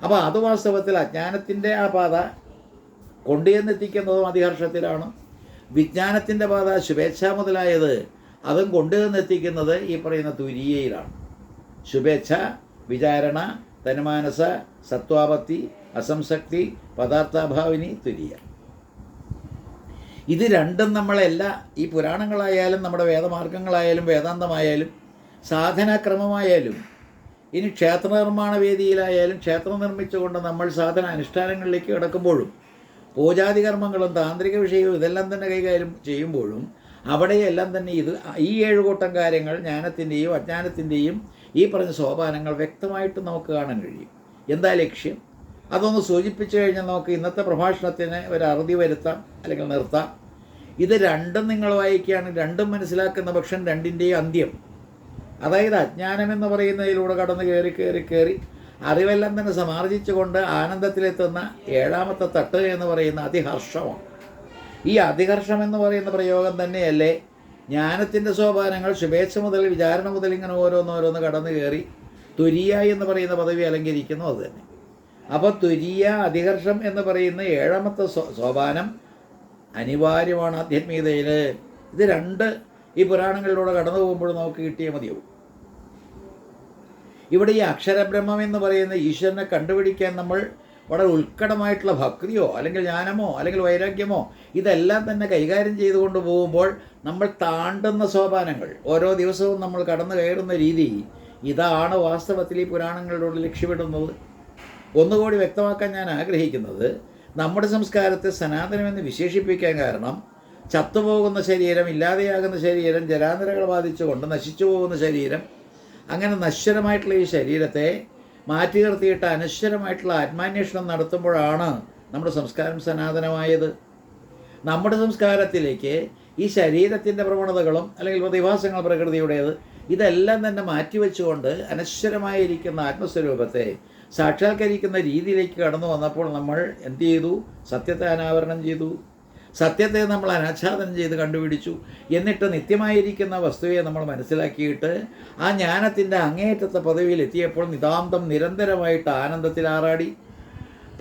അപ്പോൾ അത് വാസ്തവത്തിൽ അജ്ഞാനത്തിൻ്റെ ആ പാത കൊണ്ടുചെന്നെത്തിക്കുന്നതും അതിഹർഷത്തിലാണ്. വിജ്ഞാനത്തിൻ്റെ പാത ശുഭേച്ഛ മുതലായത് അതും കൊണ്ടുചെന്നെത്തിക്കുന്നത് ഈ പറയുന്ന തുരീയയിലാണ്. ശുഭേച്ഛ, വിചാരണ, തനുമാനസ, സത്വാപത്തി, അസംസക്തി, പദാർത്ഥാഭാവിനി, തുരീയ. ഇത് രണ്ടും നമ്മളെല്ലാ ഈ പുരാണങ്ങളായാലും നമ്മുടെ വേദമാർഗങ്ങളായാലും വേദാന്തമായാലും സാധനാക്രമമായാലും ഇനി ക്ഷേത്രനിർമ്മാണ വേദിയിലായാലും ക്ഷേത്രം നിർമ്മിച്ചുകൊണ്ട് നമ്മൾ സാധന അനുഷ്ഠാനങ്ങളിലേക്ക് കിടക്കുമ്പോഴും പൂജാതി കർമ്മങ്ങളും താന്ത്രിക വിഷയവും ഇതെല്ലാം തന്നെ കൈകാര്യം ചെയ്യുമ്പോഴും അവിടെയെല്ലാം തന്നെ ഈ 7 കൂട്ടം കാര്യങ്ങൾ ജ്ഞാനത്തിൻ്റെയും അജ്ഞാനത്തിൻ്റെയും ഈ പറഞ്ഞ സോപാനങ്ങൾ വ്യക്തമായിട്ട് നമുക്ക് കാണാൻ കഴിയും. എന്താ ലക്ഷ്യം? അതൊന്ന് സൂചിപ്പിച്ചു കഴിഞ്ഞാൽ നമുക്ക് ഇന്നത്തെ പ്രഭാഷണത്തിന് ഒരു അറുതി വരുത്താം, അല്ലെങ്കിൽ നിർത്താം. ഇത് രണ്ടും നിങ്ങൾ വായിക്കുകയാണ്, രണ്ടും മനസ്സിലാക്കുന്ന പക്ഷം രണ്ടിൻ്റെയും അന്ത്യം, അതായത് അജ്ഞാനമെന്ന് പറയുന്നതിലൂടെ കടന്ന് കയറി അറിവെല്ലാം തന്നെ സമാർജിച്ചുകൊണ്ട് ആനന്ദത്തിലെത്തുന്ന 7ാമത്തെ തട്ട് എന്ന് പറയുന്ന അതിഹർഷമാണ്. ഈ അതിഹർഷം എന്ന് പറയുന്ന പ്രയോഗം തന്നെയല്ലേ ജ്ഞാനത്തിൻ്റെ സോപാനങ്ങൾ ശുഭേച്ഛ മുതൽ വിചാരണ മുതൽ ഇങ്ങനെ ഓരോന്നോരോന്ന് കടന്നു കയറി തുരീയ എന്ന് പറയുന്ന പദവി അലങ്കരിക്കുന്നു. അത് തന്നെ. അപ്പോൾ തുരീയ, അതിഹർഷം എന്ന് പറയുന്ന 7ാമത്തെ സോപാനം അനിവാര്യമാണ് ആധ്യാത്മികതയിൽ. ഇത് രണ്ട് ഈ പുരാണങ്ങളിലൂടെ കടന്നു പോകുമ്പോൾ നമുക്ക് കിട്ടിയേ മതിയാവും. ഇവിടെ ഈ അക്ഷരബ്രഹ്മം എന്ന് പറയുന്ന ഈശ്വരനെ കണ്ടുപിടിക്കാൻ നമ്മൾ വളരെ ഉത്കടമായിട്ടുള്ള ഭക്തിയോ അല്ലെങ്കിൽ ജ്ഞാനമോ അല്ലെങ്കിൽ വൈരാഗ്യമോ ഇതെല്ലാം തന്നെ കൈകാര്യം ചെയ്തുകൊണ്ട് പോകുമ്പോൾ നമ്മൾ താണ്ടുന്ന സോപാനങ്ങൾ, ഓരോ ദിവസവും നമ്മൾ കടന്നു കയറുന്ന രീതി, ഇതാണ് വാസ്തവത്തിൽ ഈ പുരാണങ്ങളിലൂടെ ലക്ഷ്യമിടുന്നത്. ഒന്നുകൂടി വ്യക്തമാക്കാൻ ഞാൻ ആഗ്രഹിക്കുന്നത്, നമ്മുടെ സംസ്കാരത്തെ സനാതനമെന്ന് വിശേഷിപ്പിക്കാൻ കാരണം ചത്തുപോകുന്ന ശരീരം, ഇല്ലാതെയാകുന്ന ശരീരം, ജരാന്തരകൾ ബാധിച്ചുകൊണ്ട് നശിച്ചു പോകുന്ന ശരീരം, അങ്ങനെ നശ്വരമായിട്ടുള്ള ഈ ശരീരത്തെ മാറ്റി നിർത്തിയിട്ട് അനശ്വരമായിട്ടുള്ള ആത്മാന്വേഷണം നടത്തുമ്പോഴാണ് നമ്മുടെ സംസ്കാരം സനാതനമായത്. നമ്മുടെ സംസ്കാരത്തിലേക്ക് ഈ ശരീരത്തിൻ്റെ പ്രവണതകളും അല്ലെങ്കിൽ പ്രതിഭാസങ്ങൾ പ്രകൃതിയുടേത് ഇതെല്ലാം തന്നെ മാറ്റിവെച്ചുകൊണ്ട് അനശ്വരമായിരിക്കുന്ന ആത്മസ്വരൂപത്തെ സാക്ഷാത്കരിക്കുന്ന രീതിയിലേക്ക് കടന്നു വന്നപ്പോൾ നമ്മൾ എന്ത് ചെയ്തു? സത്യത്തെ അനാവരണം ചെയ്തു. സത്യത്തെ നമ്മൾ അനാച്ഛാദനം ചെയ്ത് കണ്ടുപിടിച്ചു. എന്നിട്ട് നിത്യമായിരിക്കുന്ന വസ്തുവെ നമ്മൾ മനസ്സിലാക്കിയിട്ട് ആ ജ്ഞാനത്തിൻ്റെ അങ്ങേയറ്റത്തെ പദവിയിൽ എത്തിയപ്പോൾ നിതാന്തം നിരന്തരമായിട്ട് ആനന്ദത്തിലാറാടി.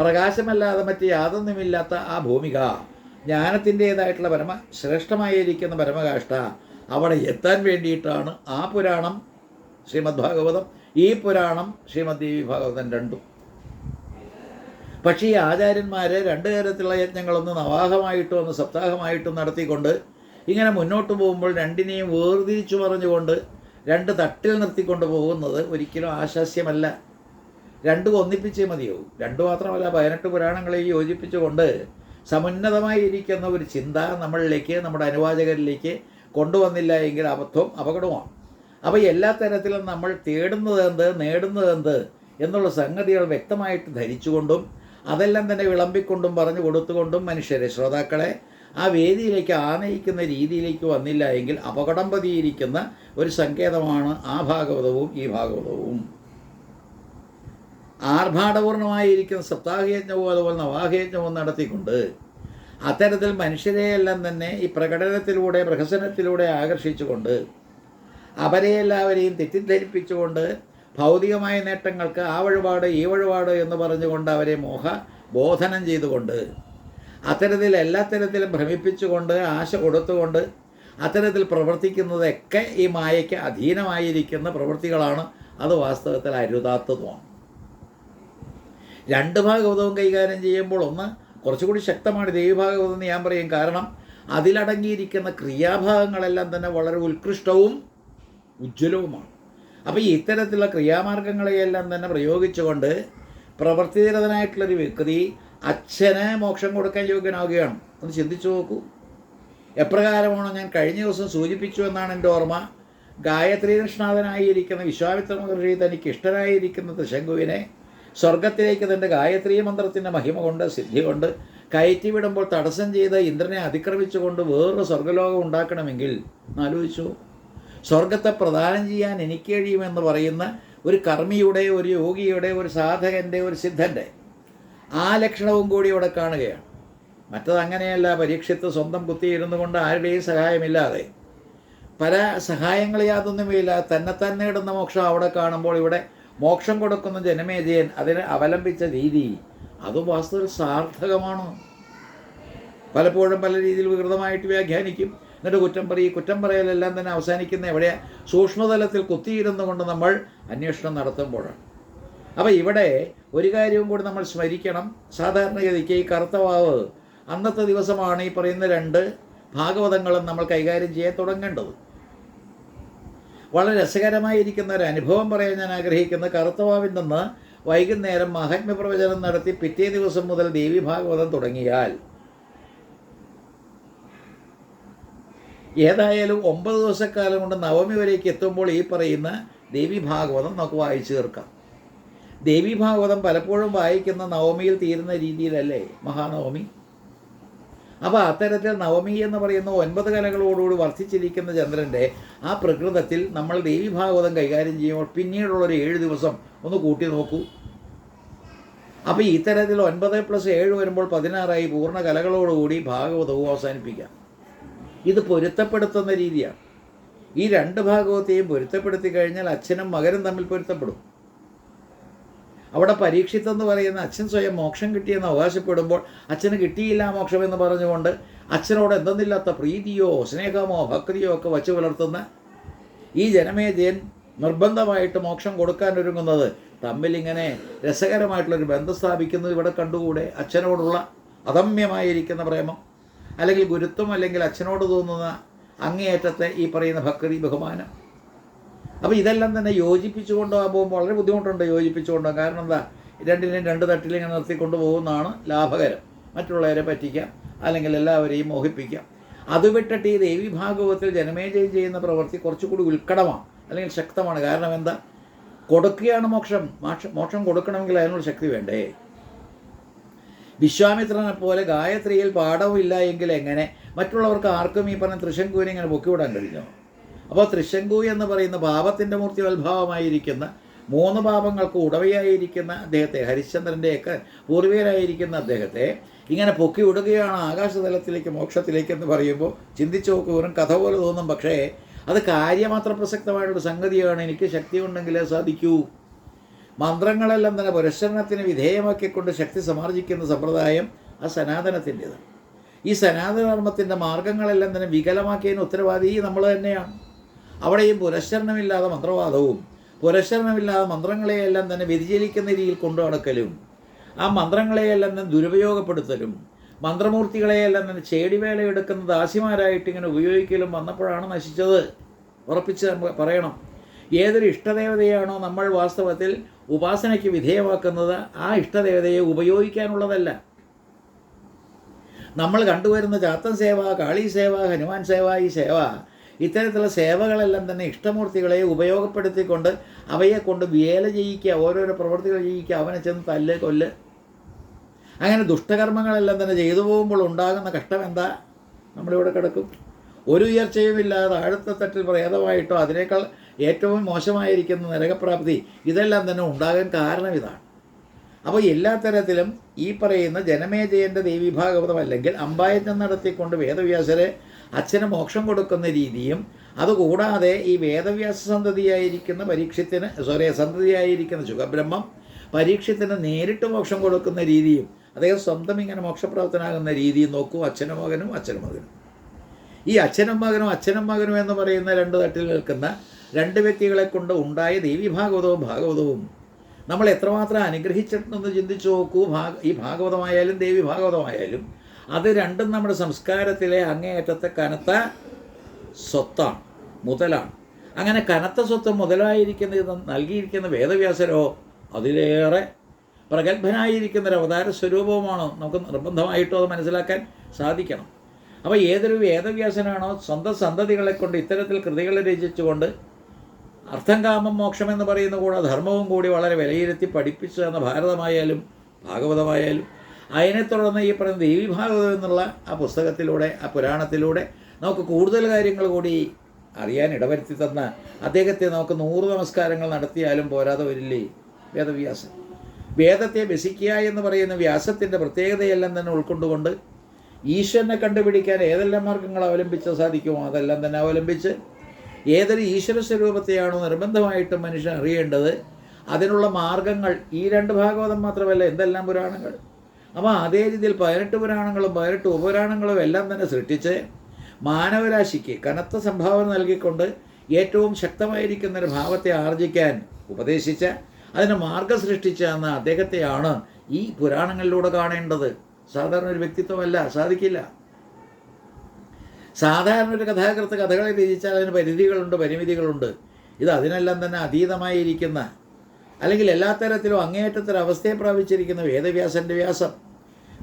പ്രകാശമല്ലാതെ മറ്റ് യാതൊന്നുമില്ലാത്ത ആ ഭൂമിക, ജ്ഞാനത്തിൻ്റേതായിട്ടുള്ള ശ്രേഷ്ഠമായിരിക്കുന്ന പരമകാഷ്ഠ, അവിടെ എത്താൻ വേണ്ടിയിട്ടാണ് ആ പുരാണം ശ്രീമദ് ഭാഗവതം, ഈ പുരാണം ശ്രീമദ് ദേവി ഭാഗവതം രണ്ടും. പക്ഷേ ഈ ആചാര്യന്മാർ രണ്ട് തരത്തിലുള്ള യജ്ഞങ്ങളൊന്ന് നവാഹമായിട്ടും ഒന്ന് സപ്താഹമായിട്ടും നടത്തിക്കൊണ്ട് ഇങ്ങനെ മുന്നോട്ട് പോകുമ്പോൾ രണ്ടിനെയും വേർതിരിച്ചു പറഞ്ഞുകൊണ്ട് രണ്ട് തട്ടിൽ നിർത്തിക്കൊണ്ട് പോകുന്നത് ഒരിക്കലും ആശാസ്യമല്ല. രണ്ടും ഒന്നിപ്പിച്ചേ മതിയാവും. രണ്ടു മാത്രമല്ല, 18 പുരാണങ്ങളെ യോജിപ്പിച്ചുകൊണ്ട് സമുന്നതമായിരിക്കുന്ന ഒരു ചിന്ത നമ്മളിലേക്ക്, നമ്മുടെ അനുവാചകരിലേക്ക് കൊണ്ടുവന്നില്ല എങ്കിൽ അപകടമാണ്. അപ്പോൾ എല്ലാ തരത്തിലും നമ്മൾ തേടുന്നതെന്ത്, നേടുന്നതെന്ത് എന്നുള്ള സംഗതികൾ വ്യക്തമായിട്ട് ധരിച്ചുകൊണ്ടും അതെല്ലാം തന്നെ വിളമ്പിക്കൊണ്ടും പറഞ്ഞു കൊടുത്തുകൊണ്ടും മനുഷ്യരെ, ശ്രോതാക്കളെ ആ വേദിയിലേക്ക് ആനയിക്കുന്ന രീതിയിലേക്ക് വന്നില്ല എങ്കിൽ അപകടം പതിയിരിക്കുന്ന ഒരു സങ്കേതമാണ് ആ ഭാഗവതവും ഈ ഭാഗവതവും. ആർഭാടപൂർണമായിരിക്കുന്ന സപ്താഹയജ്ഞവും അതുപോലെ നവാഹയജ്ഞവും നടത്തിക്കൊണ്ട് അത്തരത്തിൽ മനുഷ്യരെയെല്ലാം തന്നെ ഈ പ്രകടനത്തിലൂടെ പ്രഹസനത്തിലൂടെ ആകർഷിച്ചുകൊണ്ട് അവരെയെല്ലാവരെയും തെറ്റിദ്ധരിപ്പിച്ചുകൊണ്ട് ഭൗതികമായ നേട്ടങ്ങൾക്ക് ആ വഴിപാട് ഈ വഴിപാട് എന്ന് പറഞ്ഞുകൊണ്ട് അവരെ ബോധനം ചെയ്തുകൊണ്ട് അത്തരത്തിൽ എല്ലാ തരത്തിലും ഭ്രമിപ്പിച്ചുകൊണ്ട് ആശ കൊടുത്തുകൊണ്ട് അത്തരത്തിൽ പ്രവർത്തിക്കുന്നതൊക്കെ ഈ മായയ്ക്ക് അധീനമായിരിക്കുന്ന പ്രവൃത്തികളാണ്. അത് വാസ്തവത്തിൽ അരുതാത്തതുമാണ്. രണ്ട് ഭാഗവതവും കൈകാര്യം ചെയ്യുമ്പോൾ ഒന്ന് കുറച്ചുകൂടി ശക്തമാണ് ദേവീഭാഗവതം എന്ന് ഞാൻ പറയും. കാരണം അതിലടങ്ങിയിരിക്കുന്ന ക്രിയാഭാഗങ്ങളെല്ലാം തന്നെ വളരെ ഉത്കൃഷ്ടവും ഉജ്ജ്വലവുമാണ്. അപ്പോൾ ഇത്തരത്തിലുള്ള ക്രിയാമാർഗങ്ങളെയെല്ലാം തന്നെ പ്രയോഗിച്ചുകൊണ്ട് പ്രവൃത്തിനിരതനായിട്ടുള്ളൊരു വ്യക്തി അച്ഛന് മോക്ഷം കൊടുക്കാൻ യോഗ്യനാവുകയാണ്. ഒന്ന് ചിന്തിച്ചു നോക്കൂ. എപ്രകാരമാണോ ഞാൻ കഴിഞ്ഞ ദിവസം സൂചിപ്പിച്ചു എന്നാണ് എൻ്റെ ഓർമ്മ. ഗായത്രി നിഷ്ണാതനായിരിക്കുന്ന വിശ്വാമിത്ര മഹർഷി തനിക്ക് ഇഷ്ടനായിരിക്കുന്ന ത്രിശങ്കുവിനെ സ്വർഗത്തിലേക്ക് തൻ്റെ ഗായത്രി മന്ത്രത്തിൻ്റെ മഹിമ കൊണ്ട് സിദ്ധി കൊണ്ട് കയറ്റിവിടുമ്പോൾ തടസ്സം ചെയ്ത് ഇന്ദ്രനെ അതിക്രമിച്ചുകൊണ്ട് വേറൊരു സ്വർഗ്ഗലോകം ഉണ്ടാക്കണമെങ്കിൽ ആലോചിച്ചു. സ്വർഗത്തെ പ്രദാനം ചെയ്യാൻ എനിക്ക് കഴിയുമെന്ന് പറയുന്ന ഒരു കർമ്മിയുടെ, ഒരു യോഗിയുടെ, ഒരു സാധകൻ്റെ, ഒരു സിദ്ധൻ്റെ ആ ലക്ഷണവും കൂടി ഇവിടെ കാണുകയാണ്. മറ്റതങ്ങനെയല്ല. പരീക്ഷത്ത് സ്വന്തം കുത്തിയിരുന്നു കൊണ്ട് ആരുടെയും സഹായമില്ലാതെ, പല സഹായങ്ങൾ യാതൊന്നുമില്ല, തന്നെ നേടുന്ന മോക്ഷം അവിടെ കാണുമ്പോൾ ഇവിടെ മോക്ഷം കൊടുക്കുന്ന ജനമേജയൻ അതിനെ അവലംബിച്ച രീതി അത് വാസ്തവത്തിൽ സാർത്ഥകമാണ്. പലപ്പോഴും പല രീതിയിൽ വികൃതമായിട്ട് വ്യാഖ്യാനിക്കും. എന്നിട്ട് കുറ്റം പറയലെല്ലാം തന്നെ അവസാനിക്കുന്ന എവിടെയാണ്? സൂക്ഷ്മതലത്തിൽ കുത്തിയിരുന്നു കൊണ്ട് നമ്മൾ അന്വേഷണം നടത്തുമ്പോഴാണ്. അപ്പോൾ ഇവിടെ ഒരു കാര്യവും കൂടി നമ്മൾ സ്മരിക്കണം. സാധാരണഗതിക്ക് ഈ കറുത്ത വാവ് അന്നത്തെ ദിവസമാണ് ഈ പറയുന്ന രണ്ട് ഭാഗവതങ്ങളും നമ്മൾ കൈകാര്യം ചെയ്യാൻ തുടങ്ങേണ്ടത്. വളരെ രസകരമായിരിക്കുന്ന ഒരു അനുഭവം പറയാൻ ഞാൻ ആഗ്രഹിക്കുന്ന, കറുത്തവാവിൽ നിന്ന് വൈകുന്നേരം മഹാത്മ്യ പ്രവചനം നടത്തി പിറ്റേ ദിവസം മുതൽ ദേവി ഭാഗവതം തുടങ്ങിയാൽ ഏതായാലും 9 ദിവസക്കാലം കൊണ്ട് നവമി വരേക്ക് എത്തുമ്പോൾ ഈ പറയുന്ന ദേവി ഭാഗവതം നമുക്ക് വായിച്ചു തീർക്കാം. ദേവി ഭാഗവതം പലപ്പോഴും വായിക്കുന്ന നവമിയിൽ തീരുന്ന രീതിയിലല്ലേ മഹാനവമി. അപ്പോൾ അത്തരത്തിൽ നവമി എന്ന് പറയുന്ന 9 കലകളോടുകൂടി വർദ്ധിച്ചിരിക്കുന്ന ചന്ദ്രൻ്റെ ആ പ്രകൃതത്തിൽ നമ്മൾ ദേവി ഭാഗവതം കൈകാര്യം ചെയ്യുമ്പോൾ പിന്നീടുള്ളൊരു 7 ദിവസം ഒന്ന് കൂട്ടി നോക്കൂ. അപ്പോൾ ഇത്തരത്തിൽ 9 + 7 വരുമ്പോൾ 16 പൂർണ്ണ കലകളോടുകൂടി ഭാഗവതവും അവസാനിപ്പിക്കാം. ഇത് പൊരുത്തപ്പെടുത്തുന്ന രീതിയാണ്. ഈ രണ്ട് ഭാഗവത്തെയും പൊരുത്തപ്പെടുത്തി കഴിഞ്ഞാൽ അച്ഛനും മകനും തമ്മിൽ പൊരുത്തപ്പെടും. അവിടെ പരീക്ഷിത്തെന്ന് പറയുന്ന അച്ഛൻ സ്വയം മോക്ഷം കിട്ടിയെന്ന് അവകാശപ്പെടുമ്പോൾ അച്ഛന് കിട്ടിയില്ല മോക്ഷം എന്ന് പറഞ്ഞുകൊണ്ട് അച്ഛനോട് എന്തെന്നില്ലാത്ത പ്രീതിയോ സ്നേഹമോ ഭക്തിയോ ഒക്കെ വച്ചു പുലർത്തുന്ന ഈ ജനമേജയൻ നിർബന്ധമായിട്ട് മോക്ഷം കൊടുക്കാനൊരുങ്ങുന്നത് തമ്മിലിങ്ങനെ രസകരമായിട്ടുള്ളൊരു ബന്ധം സ്ഥാപിക്കുന്നത് ഇവിടെ കണ്ടുകൂടെ. അച്ഛനോടുള്ള അദമ്യമായിരിക്കുന്ന പ്രേമം, അല്ലെങ്കിൽ ഗുരുത്വം, അല്ലെങ്കിൽ അച്ഛനോട് തോന്നുന്ന അങ്ങേയറ്റത്തെ ഈ പറയുന്ന ഭക്തി ബഹുമാനം. അപ്പോൾ ഇതെല്ലാം തന്നെ യോജിപ്പിച്ചു കൊണ്ടുപോകുമ്പോൾ വളരെ ബുദ്ധിമുട്ടുണ്ട് യോജിപ്പിച്ചു കൊണ്ടുപോകാൻ. കാരണം എന്താ, രണ്ടിനെയും രണ്ട് തട്ടിലിങ്ങനെ നിർത്തിക്കൊണ്ടു പോകുന്നതാണ് ലാഭകരം. മറ്റുള്ളവരെ പറ്റിക്കാം, അല്ലെങ്കിൽ എല്ലാവരെയും മോഹിപ്പിക്കാം. അത് വിട്ടിട്ട് ഈ ദേവി ഭാഗവതത്തിൽ ജനമേജയം ചെയ്യുന്ന പ്രവൃത്തി കുറച്ചുകൂടി ഉത്കടമാണ്, അല്ലെങ്കിൽ ശക്തമാണ്. കാരണം എന്താ, കൊടുക്കുകയാണ് മോക്ഷം കൊടുക്കണമെങ്കിൽ അതിനുള്ള ശക്തി വേണ്ടേ. വിശ്വാമിത്രനെ പോലെ ഗായത്രിയിൽ പാഠമില്ല എങ്കിൽ എങ്ങനെ മറ്റുള്ളവർക്ക് ആർക്കും ഈ പറഞ്ഞ ത്രിശങ്കുവിനെ ഇങ്ങനെ പൊക്കിവിടാൻ കഴിഞ്ഞു? അപ്പോൾ ത്രിശങ്കു എന്ന് പറയുന്ന പാപത്തിൻ്റെ മൂർത്തി വത്ഭാവമായിരിക്കുന്ന 3 പാപങ്ങൾക്ക് ഉടവയായിരിക്കുന്ന അദ്ദേഹത്തെ, ഹരിശ്ചന്ദ്രൻ്റെയൊക്കെ പൂർവികരായിരിക്കുന്ന അദ്ദേഹത്തെ ഇങ്ങനെ പൊക്കി വിടുകയാണ് ആകാശതലത്തിലേക്ക് മോക്ഷത്തിലേക്ക് എന്ന് പറയുമ്പോൾ ചിന്തിച്ചു നോക്കുക, വെറും കഥ പോലെ തോന്നും. പക്ഷേ അത് കാര്യമാത്ര പ്രസക്തമായിട്ടൊരു സംഗതിയാണ്. എനിക്ക് ശക്തി ഉണ്ടെങ്കിലേ സാധിക്കൂ. മന്ത്രങ്ങളെല്ലാം തന്നെ പുരസ്കരണത്തിന് വിധേയമാക്കിക്കൊണ്ട് ശക്തി സമാർജിക്കുന്ന സമ്പ്രദായം ആ സനാതനത്തിൻ്റെതാണ്. ഈ സനാതനധർമ്മത്തിൻ്റെ മാർഗങ്ങളെല്ലാം തന്നെ വികലമാക്കിയതിന് ഉത്തരവാദി നമ്മൾ തന്നെയാണ്. അവിടെയും പുരസ്കരണമില്ലാതെ മന്ത്രവാദവും പുരസ്കരണമില്ലാതെ മന്ത്രങ്ങളെയെല്ലാം തന്നെ വ്യതിചലിക്കുന്ന രീതിയിൽ കൊണ്ടു നടക്കലും ആ മന്ത്രങ്ങളെയെല്ലാം തന്നെ ദുരുപയോഗപ്പെടുത്തലും മന്ത്രമൂർത്തികളെയെല്ലാം തന്നെ ചേടിവേലയെടുക്കുന്ന ദാസിമാരായിട്ട് ഇങ്ങനെ ഉപയോഗിക്കലും വന്നപ്പോഴാണ് നശിച്ചത്. ഉറപ്പിച്ച് പറയണം. ഏതൊരു ഇഷ്ടദേവതയാണോ നമ്മൾ വാസ്തവത്തിൽ ഉപാസനയ്ക്ക് വിധേയമാക്കുന്നത്, ആ ഇഷ്ടദേവതയെ ഉപയോഗിക്കാനുള്ളതല്ല. നമ്മൾ കണ്ടുവരുന്ന ചാത്തൻ സേവ, കാളി സേവ, ഹനുമാൻ സേവ, ഈ സേവ, ഇത്തരത്തിലുള്ള സേവകളെല്ലാം തന്നെ ഇഷ്ടമൂർത്തികളെ ഉപയോഗപ്പെടുത്തിക്കൊണ്ട് അവയെ കൊണ്ട് വേല ചെയ്യിക്കുക, ഓരോരോ പ്രവൃത്തികൾ ചെയ്യിക്കുക, അവനെ ചെന്ന് തല്ല് കൊല്ല്. അങ്ങനെ ദുഷ്ടകർമ്മങ്ങളെല്ലാം തന്നെ ചെയ്തു പോകുമ്പോൾ ഉണ്ടാകുന്ന കഷ്ടം എന്താ? നമ്മളിവിടെ കിടക്കും. ഒരു ഉയർച്ചയുമില്ലാതെ താഴത്തെ തട്ടിൽ പ്രേതമായിട്ടോ അതിനേക്കാൾ ഏറ്റവും മോശമായിരിക്കുന്ന നരകപ്രാപ്തി ഇതെല്ലാം തന്നെ ഉണ്ടാകാൻ കാരണം ഇതാണ്. അപ്പോൾ എല്ലാ തരത്തിലും ഈ പറയുന്ന ജനമേജയൻ്റെ ദേവീഭാഗവതം അല്ലെങ്കിൽ അമ്പായജ്ഞം നടത്തിക്കൊണ്ട് വേദവ്യാസരെ അച്ഛന് മോക്ഷം കൊടുക്കുന്ന രീതിയും, അതുകൂടാതെ ഈ വേദവ്യാസ സന്തതിയായിരിക്കുന്ന സന്തതിയായിരിക്കുന്ന ശുഖബ്രഹ്മം പരീക്ഷത്തിന് നേരിട്ട് മോക്ഷം കൊടുക്കുന്ന രീതിയും, അദ്ദേഹം സ്വന്തം ഇങ്ങനെ മോക്ഷപ്രാപ്തനാകുന്ന രീതിയും നോക്കൂ. അച്ഛനും മകനും അച്ഛനും മകനും. ഈ അച്ഛനും മകനും എന്ന് പറയുന്ന രണ്ട് തട്ടിൽ നിൽക്കുന്ന രണ്ട് വ്യക്തികളെ കൊണ്ട് ഉണ്ടായ ദേവീഭാഗവതവും ഭാഗവതവും നമ്മൾ എത്രമാത്രം അനുഗ്രഹിച്ചിട്ടുണ്ടെന്ന് ചിന്തിച്ചു നോക്കൂ. ഈ ഭാഗവതമായാലും ദേവി ഭാഗവതമായാലും അത് രണ്ടും നമ്മുടെ സംസ്കാരത്തിലെ അങ്ങേയറ്റത്തെ കനത്ത സ്വത്താണ്, മുതലാണ്. അങ്ങനെ കനത്ത സ്വത്ത് മുതലായിരിക്കുന്ന ഇത് നൽകിയിരിക്കുന്ന വേദവ്യാസരോ അതിലേറെ പ്രഗത്ഭനായിരിക്കുന്ന ഒരു അവതാര സ്വരൂപവുമാണ്. നമുക്ക് നിർബന്ധമായിട്ടും അത് മനസ്സിലാക്കാൻ സാധിക്കണം. അപ്പോൾ ഏതൊരു വേദവ്യാസനാണോ സ്വന്തം സന്തതികളെ കൊണ്ട് ഇത്തരത്തിൽ കൃതികൾ രചിച്ചുകൊണ്ട് അർത്ഥം കാമം മോക്ഷം എന്ന് പറയുന്ന കൂടെ ധർമ്മവും കൂടി വളരെ വിലയിരുത്തി പഠിപ്പിച്ചു തന്ന ഭാരതമായാലും ഭാഗവതമായാലും അതിനെ തുടർന്ന് ഈ പറയുന്ന ദേവീഭാഗവതം എന്നുള്ള ആ പുസ്തകത്തിലൂടെ, ആ പുരാണത്തിലൂടെ നമുക്ക് കൂടുതൽ കാര്യങ്ങൾ കൂടി അറിയാൻ ഇടവരുത്തി തന്ന അദ്ദേഹത്തെ നമുക്ക് 100 നമസ്കാരങ്ങൾ നടത്തിയാലും പോരാതെ വരില്ലേ വേദവ്യാസൻ. വേദത്തെ വ്യസിക്കുക എന്ന് പറയുന്ന വ്യാസത്തിൻ്റെ പ്രത്യേകതയെല്ലാം തന്നെ ഉൾക്കൊണ്ടുകൊണ്ട് ഈശ്വരനെ കണ്ടുപിടിക്കാൻ ഏതെല്ലാം മാർഗങ്ങൾ അവലംബിച്ച് സാധിക്കുമോ അതെല്ലാം തന്നെ അവലംബിച്ച് ഏതൊരു ഈശ്വര സ്വരൂപത്തെയാണോ നിർബന്ധമായിട്ടും മനുഷ്യൻ അറിയേണ്ടത്, അതിനുള്ള മാർഗങ്ങൾ ഈ 2 ഭാഗവതം മാത്രമല്ല, എന്തെല്ലാം പുരാണങ്ങൾ. അപ്പോൾ അതേ രീതിയിൽ 18 പുരാണങ്ങളും 18 ഉപപുരാണങ്ങളും എല്ലാം തന്നെ സൃഷ്ടിച്ച് മാനവരാശിക്ക് കനത്ത സംഭാവന നൽകിക്കൊണ്ട് ഏറ്റവും ശക്തമായിരിക്കുന്നൊരു ഭാവത്തെ ആർജിക്കാൻ ഉപദേശിച്ച, അതിന് മാർഗം സൃഷ്ടിച്ച എന്ന അദ്ദേഹത്തെയാണ് ഈ പുരാണങ്ങളിലൂടെ കാണേണ്ടത്. സാധാരണ ഒരു വ്യക്തിത്വമല്ല, സാധിക്കില്ല. സാധാരണ ഒരു കഥാകൃത്ത് കഥകളെ രചിച്ചാൽ അതിന് പരിധികളുണ്ട്, പരിമിതികളുണ്ട്. ഇത് അതിനെല്ലാം തന്നെ അതീതമായിരിക്കുന്ന, അല്ലെങ്കിൽ എല്ലാ തരത്തിലും അങ്ങേയറ്റത്തൊരവസ്ഥയെ പ്രാപിച്ചിരിക്കുന്ന വേദവ്യാസൻ്റെ വ്യാസം.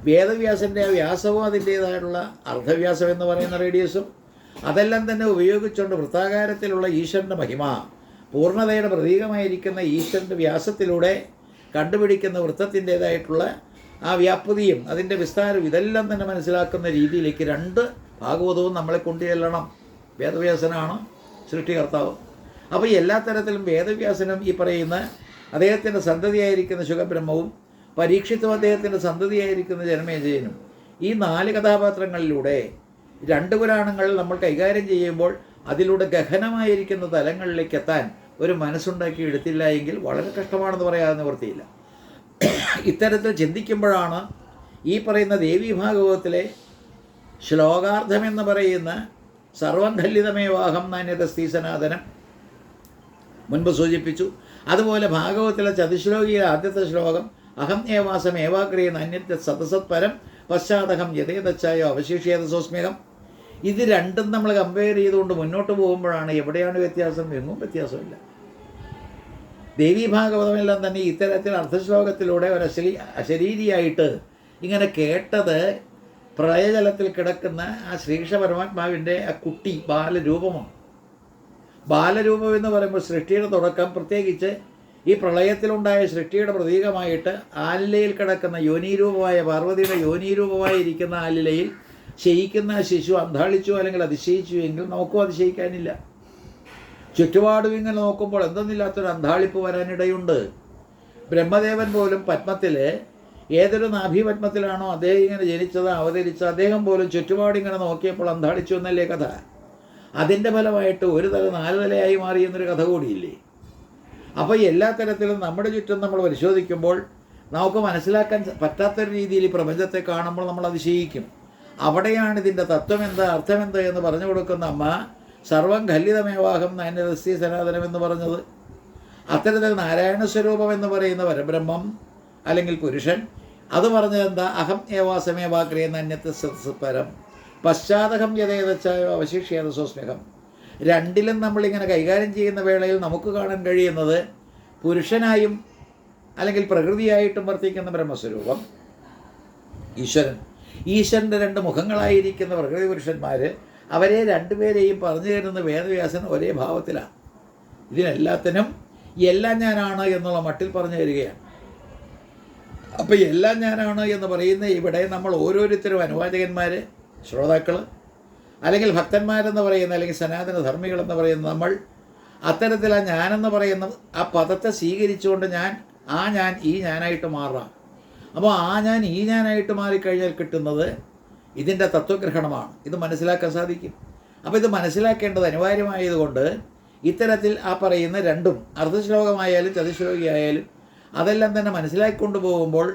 വേദവ്യാസൻ്റെ ആ വ്യാസവും അതിൻ്റേതായിട്ടുള്ള അർദ്ധവ്യാസം എന്ന് പറയുന്ന റേഡിയസും അതെല്ലാം തന്നെ ഉപയോഗിച്ചുകൊണ്ട് വൃത്താകാരത്തിലുള്ള ഈശ്വരൻ്റെ മഹിമ, പൂർണ്ണതയുടെ പ്രതീകമായിരിക്കുന്ന ഈശ്വരൻ്റെ വ്യാസത്തിലൂടെ കണ്ടുപിടിക്കുന്ന വൃത്തത്തിൻ്റേതായിട്ടുള്ള ആ വ്യാപ്തിയും അതിൻ്റെ വിസ്താരവും ഇതെല്ലാം തന്നെ മനസ്സിലാക്കുന്ന രീതിയിലേക്ക് 2 ഭാഗവതവും നമ്മളെ കൊണ്ടുചെല്ലണം. വേദവ്യാസനാണ് സൃഷ്ടികർത്താവ്. അപ്പോൾ എല്ലാ തരത്തിലും വേദവ്യാസനും ഈ പറയുന്ന അദ്ദേഹത്തിൻ്റെ സന്തതിയായിരിക്കുന്ന ശുഖബ്രഹ്മവും പരീക്ഷിത്തും അദ്ദേഹത്തിൻ്റെ സന്തതിയായിരിക്കുന്ന ജനമേജയനും ഈ 4 കഥാപാത്രങ്ങളിലൂടെ 2 പുരാണങ്ങൾ നമ്മൾ കൈകാര്യം ചെയ്യുമ്പോൾ അതിലൂടെ ഗഹനമായിരിക്കുന്ന തലങ്ങളിലേക്ക് എത്താൻ ഒരു മനസ്സുണ്ടാക്കി എടുത്തില്ല എങ്കിൽ വളരെ കഷ്ടമാണെന്ന് പറയാതെ നിവൃത്തിയില്ല. ഇത്തരത്തിൽ ചിന്തിക്കുമ്പോഴാണ് ഈ പറയുന്ന ദേവീഭാഗവതത്തിലെ ശ്ലോകാർത്ഥമെന്ന് പറയുന്ന സർവം ഖല്ലിതമേവാഹം നാന്യതസ്തി സനാതനം മുൻപ് സൂചിപ്പിച്ചു. അതുപോലെ ഭാഗവതത്തിലെ ചതുശ്ലോകിയിലെ ആദ്യത്തെ ശ്ലോകം അഹം ഏവാസം ഏവാഗ്രേ നാന്യത സതസത് പരം പശ്ചാത്തഹം യഥേതച്ചായോ അവശേഷിയേത സോസ്മ്യഹം. ഇത് രണ്ടും നമ്മൾ കമ്പയർ ചെയ്തുകൊണ്ട് മുന്നോട്ട് പോകുമ്പോഴാണ് എവിടെയാണ് വ്യത്യാസം, എങ്ങും വ്യത്യാസമില്ല. ദേവീഭാഗവതമെല്ലാം തന്നെ ഇത്തരത്തിൽ അർത്ഥശ്ലോകത്തിലൂടെ ഒരു അശരീരിയായിട്ട് ഇങ്ങനെ കേട്ടത് പ്രളയജലത്തിൽ കിടക്കുന്ന ആ ശ്രീകൃഷ്ണ പരമാത്മാവിൻ്റെ ആ കുട്ടി ബാലരൂപമാണ്. ബാലരൂപം എന്ന് പറയുമ്പോൾ സൃഷ്ടിയുടെ തുടക്കം, പ്രത്യേകിച്ച് ഈ പ്രളയത്തിലുണ്ടായ സൃഷ്ടിയുടെ പ്രതീകമായിട്ട് ആലിലയിൽ കിടക്കുന്ന യോനീരൂപമായ പാർവതിയുടെ യോനീരൂപമായിരിക്കുന്ന ആലിലയിൽ ശയിക്കുന്ന ശിശു അന്താളിച്ചു അല്ലെങ്കിൽ അതിശയിച്ചു എങ്കിൽ നമുക്കും അതിശയിക്കാനില്ല. ചുറ്റുപാടും ഇങ്ങനെ നോക്കുമ്പോൾ എന്തെന്നില്ലാത്തൊരു അന്താളിപ്പ് വരാനിടയുണ്ട്. ബ്രഹ്മദേവൻ പോലും പത്മത്തിൽ ഏതൊരു നാഭീപത്മത്തിലാണോ അദ്ദേഹം ഇങ്ങനെ ജനിച്ചത്, അവതരിച്ചത്, അദ്ദേഹം പോലും ചുറ്റുപാടിങ്ങനെ നോക്കിയപ്പോൾ അന്താളിച്ചു എന്നല്ലേ കഥ. അതിൻ്റെ ഫലമായിട്ട് ഒരു തല 4 തലയായി മാറി എന്നൊരു കഥ കൂടിയില്ലേ. അപ്പോൾ എല്ലാ തരത്തിലും നമ്മുടെ ചുറ്റും നമ്മൾ പരിശോധിക്കുമ്പോൾ നമുക്ക് മനസ്സിലാക്കാൻ പറ്റാത്തൊരു രീതിയിൽ ഈ പ്രപഞ്ചത്തെ കാണുമ്പോൾ നമ്മൾ അതിശയിക്കും. അവിടെയാണ് ഇതിൻ്റെ തത്വം എന്താ, അർത്ഥമെന്താ എന്ന് പറഞ്ഞു കൊടുക്കുന്ന അമ്മ സർവം ഖല്ലിതമേവാഹം നൈനരസ്യ സനാതനം എന്ന് പറഞ്ഞത്. അത്തരത്തിൽ നാരായണ സ്വരൂപം എന്ന് പറയുന്ന പരബ്രഹ്മം അല്ലെങ്കിൽ പുരുഷൻ അത് പറഞ്ഞത് എന്താ, അഹം ഏവാസമേവാക്രിയെന്ന അന്യത്തെ പരം പശ്ചാത്തഹം യഥേതച്ചായോ അവശിഷ്യേത സ്വസ്മ്യഹം. രണ്ടിലും നമ്മളിങ്ങനെ കൈകാര്യം ചെയ്യുന്ന വേളയിൽ നമുക്ക് കാണാൻ കഴിയുന്നത് പുരുഷനായും അല്ലെങ്കിൽ പ്രകൃതിയായിട്ടും വർത്തിക്കുന്ന ബ്രഹ്മസ്വരൂപം ഈശ്വരൻ്റെ 2 മുഖങ്ങളായിരിക്കുന്ന പ്രകൃതി പുരുഷന്മാർ, അവരെ രണ്ടുപേരെയും പറഞ്ഞു തരുന്ന വേദവ്യാസൻ ഒരേ ഭാവത്തിലാണ്. ഇതിനെല്ലാത്തിനും എല്ലാം ഞാനാണ് എന്നുള്ള മട്ടിൽ പറഞ്ഞു തരികയാണ്. അപ്പോൾ എല്ലാം ഞാനാണ് എന്ന് പറയുന്ന ഇവിടെ നമ്മൾ ഓരോരുത്തരും അനുവാചകന്മാർ, ശ്രോതാക്കൾ, അല്ലെങ്കിൽ ഭക്തന്മാരെന്ന് പറയുന്ന, അല്ലെങ്കിൽ സനാതന ധർമ്മികളെന്ന് പറയുന്ന നമ്മൾ അത്തരത്തിൽ ആ ഞാനെന്ന് പറയുന്ന ആ പദത്തെ സ്വീകരിച്ചുകൊണ്ട് ഞാൻ ഈ ഞാനായിട്ട് മാറാം. അപ്പോൾ ആ ഞാൻ ഈ ഞാനായിട്ട് മാറിക്കഴിഞ്ഞാൽ കിട്ടുന്നത് ഇതിൻ്റെ തത്വഗ്രഹണമാണ്. ഇത് മനസ്സിലാക്കാൻ സാധിക്കും. അപ്പോൾ ഇത് മനസ്സിലാക്കേണ്ടത് അനിവാര്യമായതുകൊണ്ട് ഇത്തരത്തിൽ ആ പറയുന്ന രണ്ടും അർദ്ധശ്ലോകമായാലും ചതുശ്ലോകിയായാലും അതെല്ലാം തന്നെ മനസ്സിലാക്കിക്കൊണ്ട് പോകുമ്പോൾ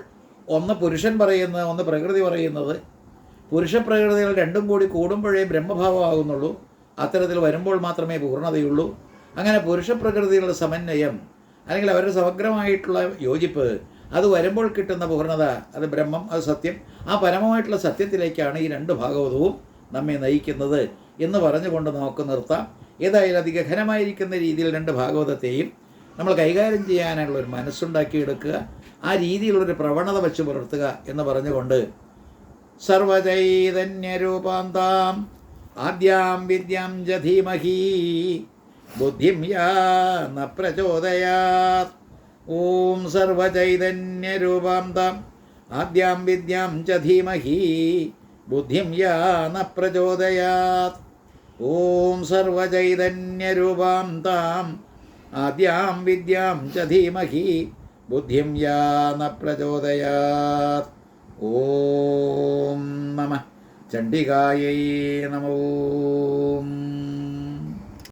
ഒന്ന് പുരുഷൻ പറയുന്നത്, ഒന്ന് പ്രകൃതി പറയുന്നത്, പുരുഷപ്രകൃതികൾ രണ്ടും കൂടി കൂടുമ്പോഴേ ബ്രഹ്മഭാവമാകുന്നുള്ളൂ. അത്തരത്തിൽ വരുമ്പോൾ മാത്രമേ പൂർണ്ണതയുള്ളൂ. അങ്ങനെ പുരുഷപ്രകൃതികളുടെ സമന്വയം അല്ലെങ്കിൽ അവരുടെ സമഗ്രമായിട്ടുള്ള യോജിപ്പ് അത് വരുമ്പോൾ കിട്ടുന്ന പൂർണ്ണത, അത് ബ്രഹ്മം, അത് സത്യം. ആ പരമമായിട്ടുള്ള സത്യത്തിലേക്കാണ് ഈ 2 ഭാഗവതവും നമ്മെ നയിക്കുന്നത് എന്ന് പറഞ്ഞുകൊണ്ട് നമുക്ക് നിർത്താം. ഏതായാലും അതിഗഹനമായിരിക്കുന്ന രീതിയിൽ 2 ഭാഗവതത്തെയും നമ്മൾ കൈകാര്യം ചെയ്യാനുള്ളൊരു മനസ്സുണ്ടാക്കിയെടുക്കുക, ആ രീതിയിലുള്ളൊരു പ്രവണത വച്ച് പുലർത്തുക എന്ന് പറഞ്ഞുകൊണ്ട് സർവചൈതന്യരൂപാന്താം ആദ്യാം വിദ്യാം ച ധീമഹി ബുദ്ധിം യാ ന പ്രചോദയാത്. ഓം സർവചൈതന്യരൂപാന്താം ആദ്യാം വിദ്യാം ച ധീമഹി ബുദ്ധിം യാ ന പ്രചോദയാത്. ഓം സർവചൈതന്യരൂപാന്താം ആദ്യാം വിദ്യാം ച ധീമഹി ബുദ്ധിം യാ ന പ്രചോദയാത്. ഓം നമഃ ചണ്ഡികായൈ നമോ.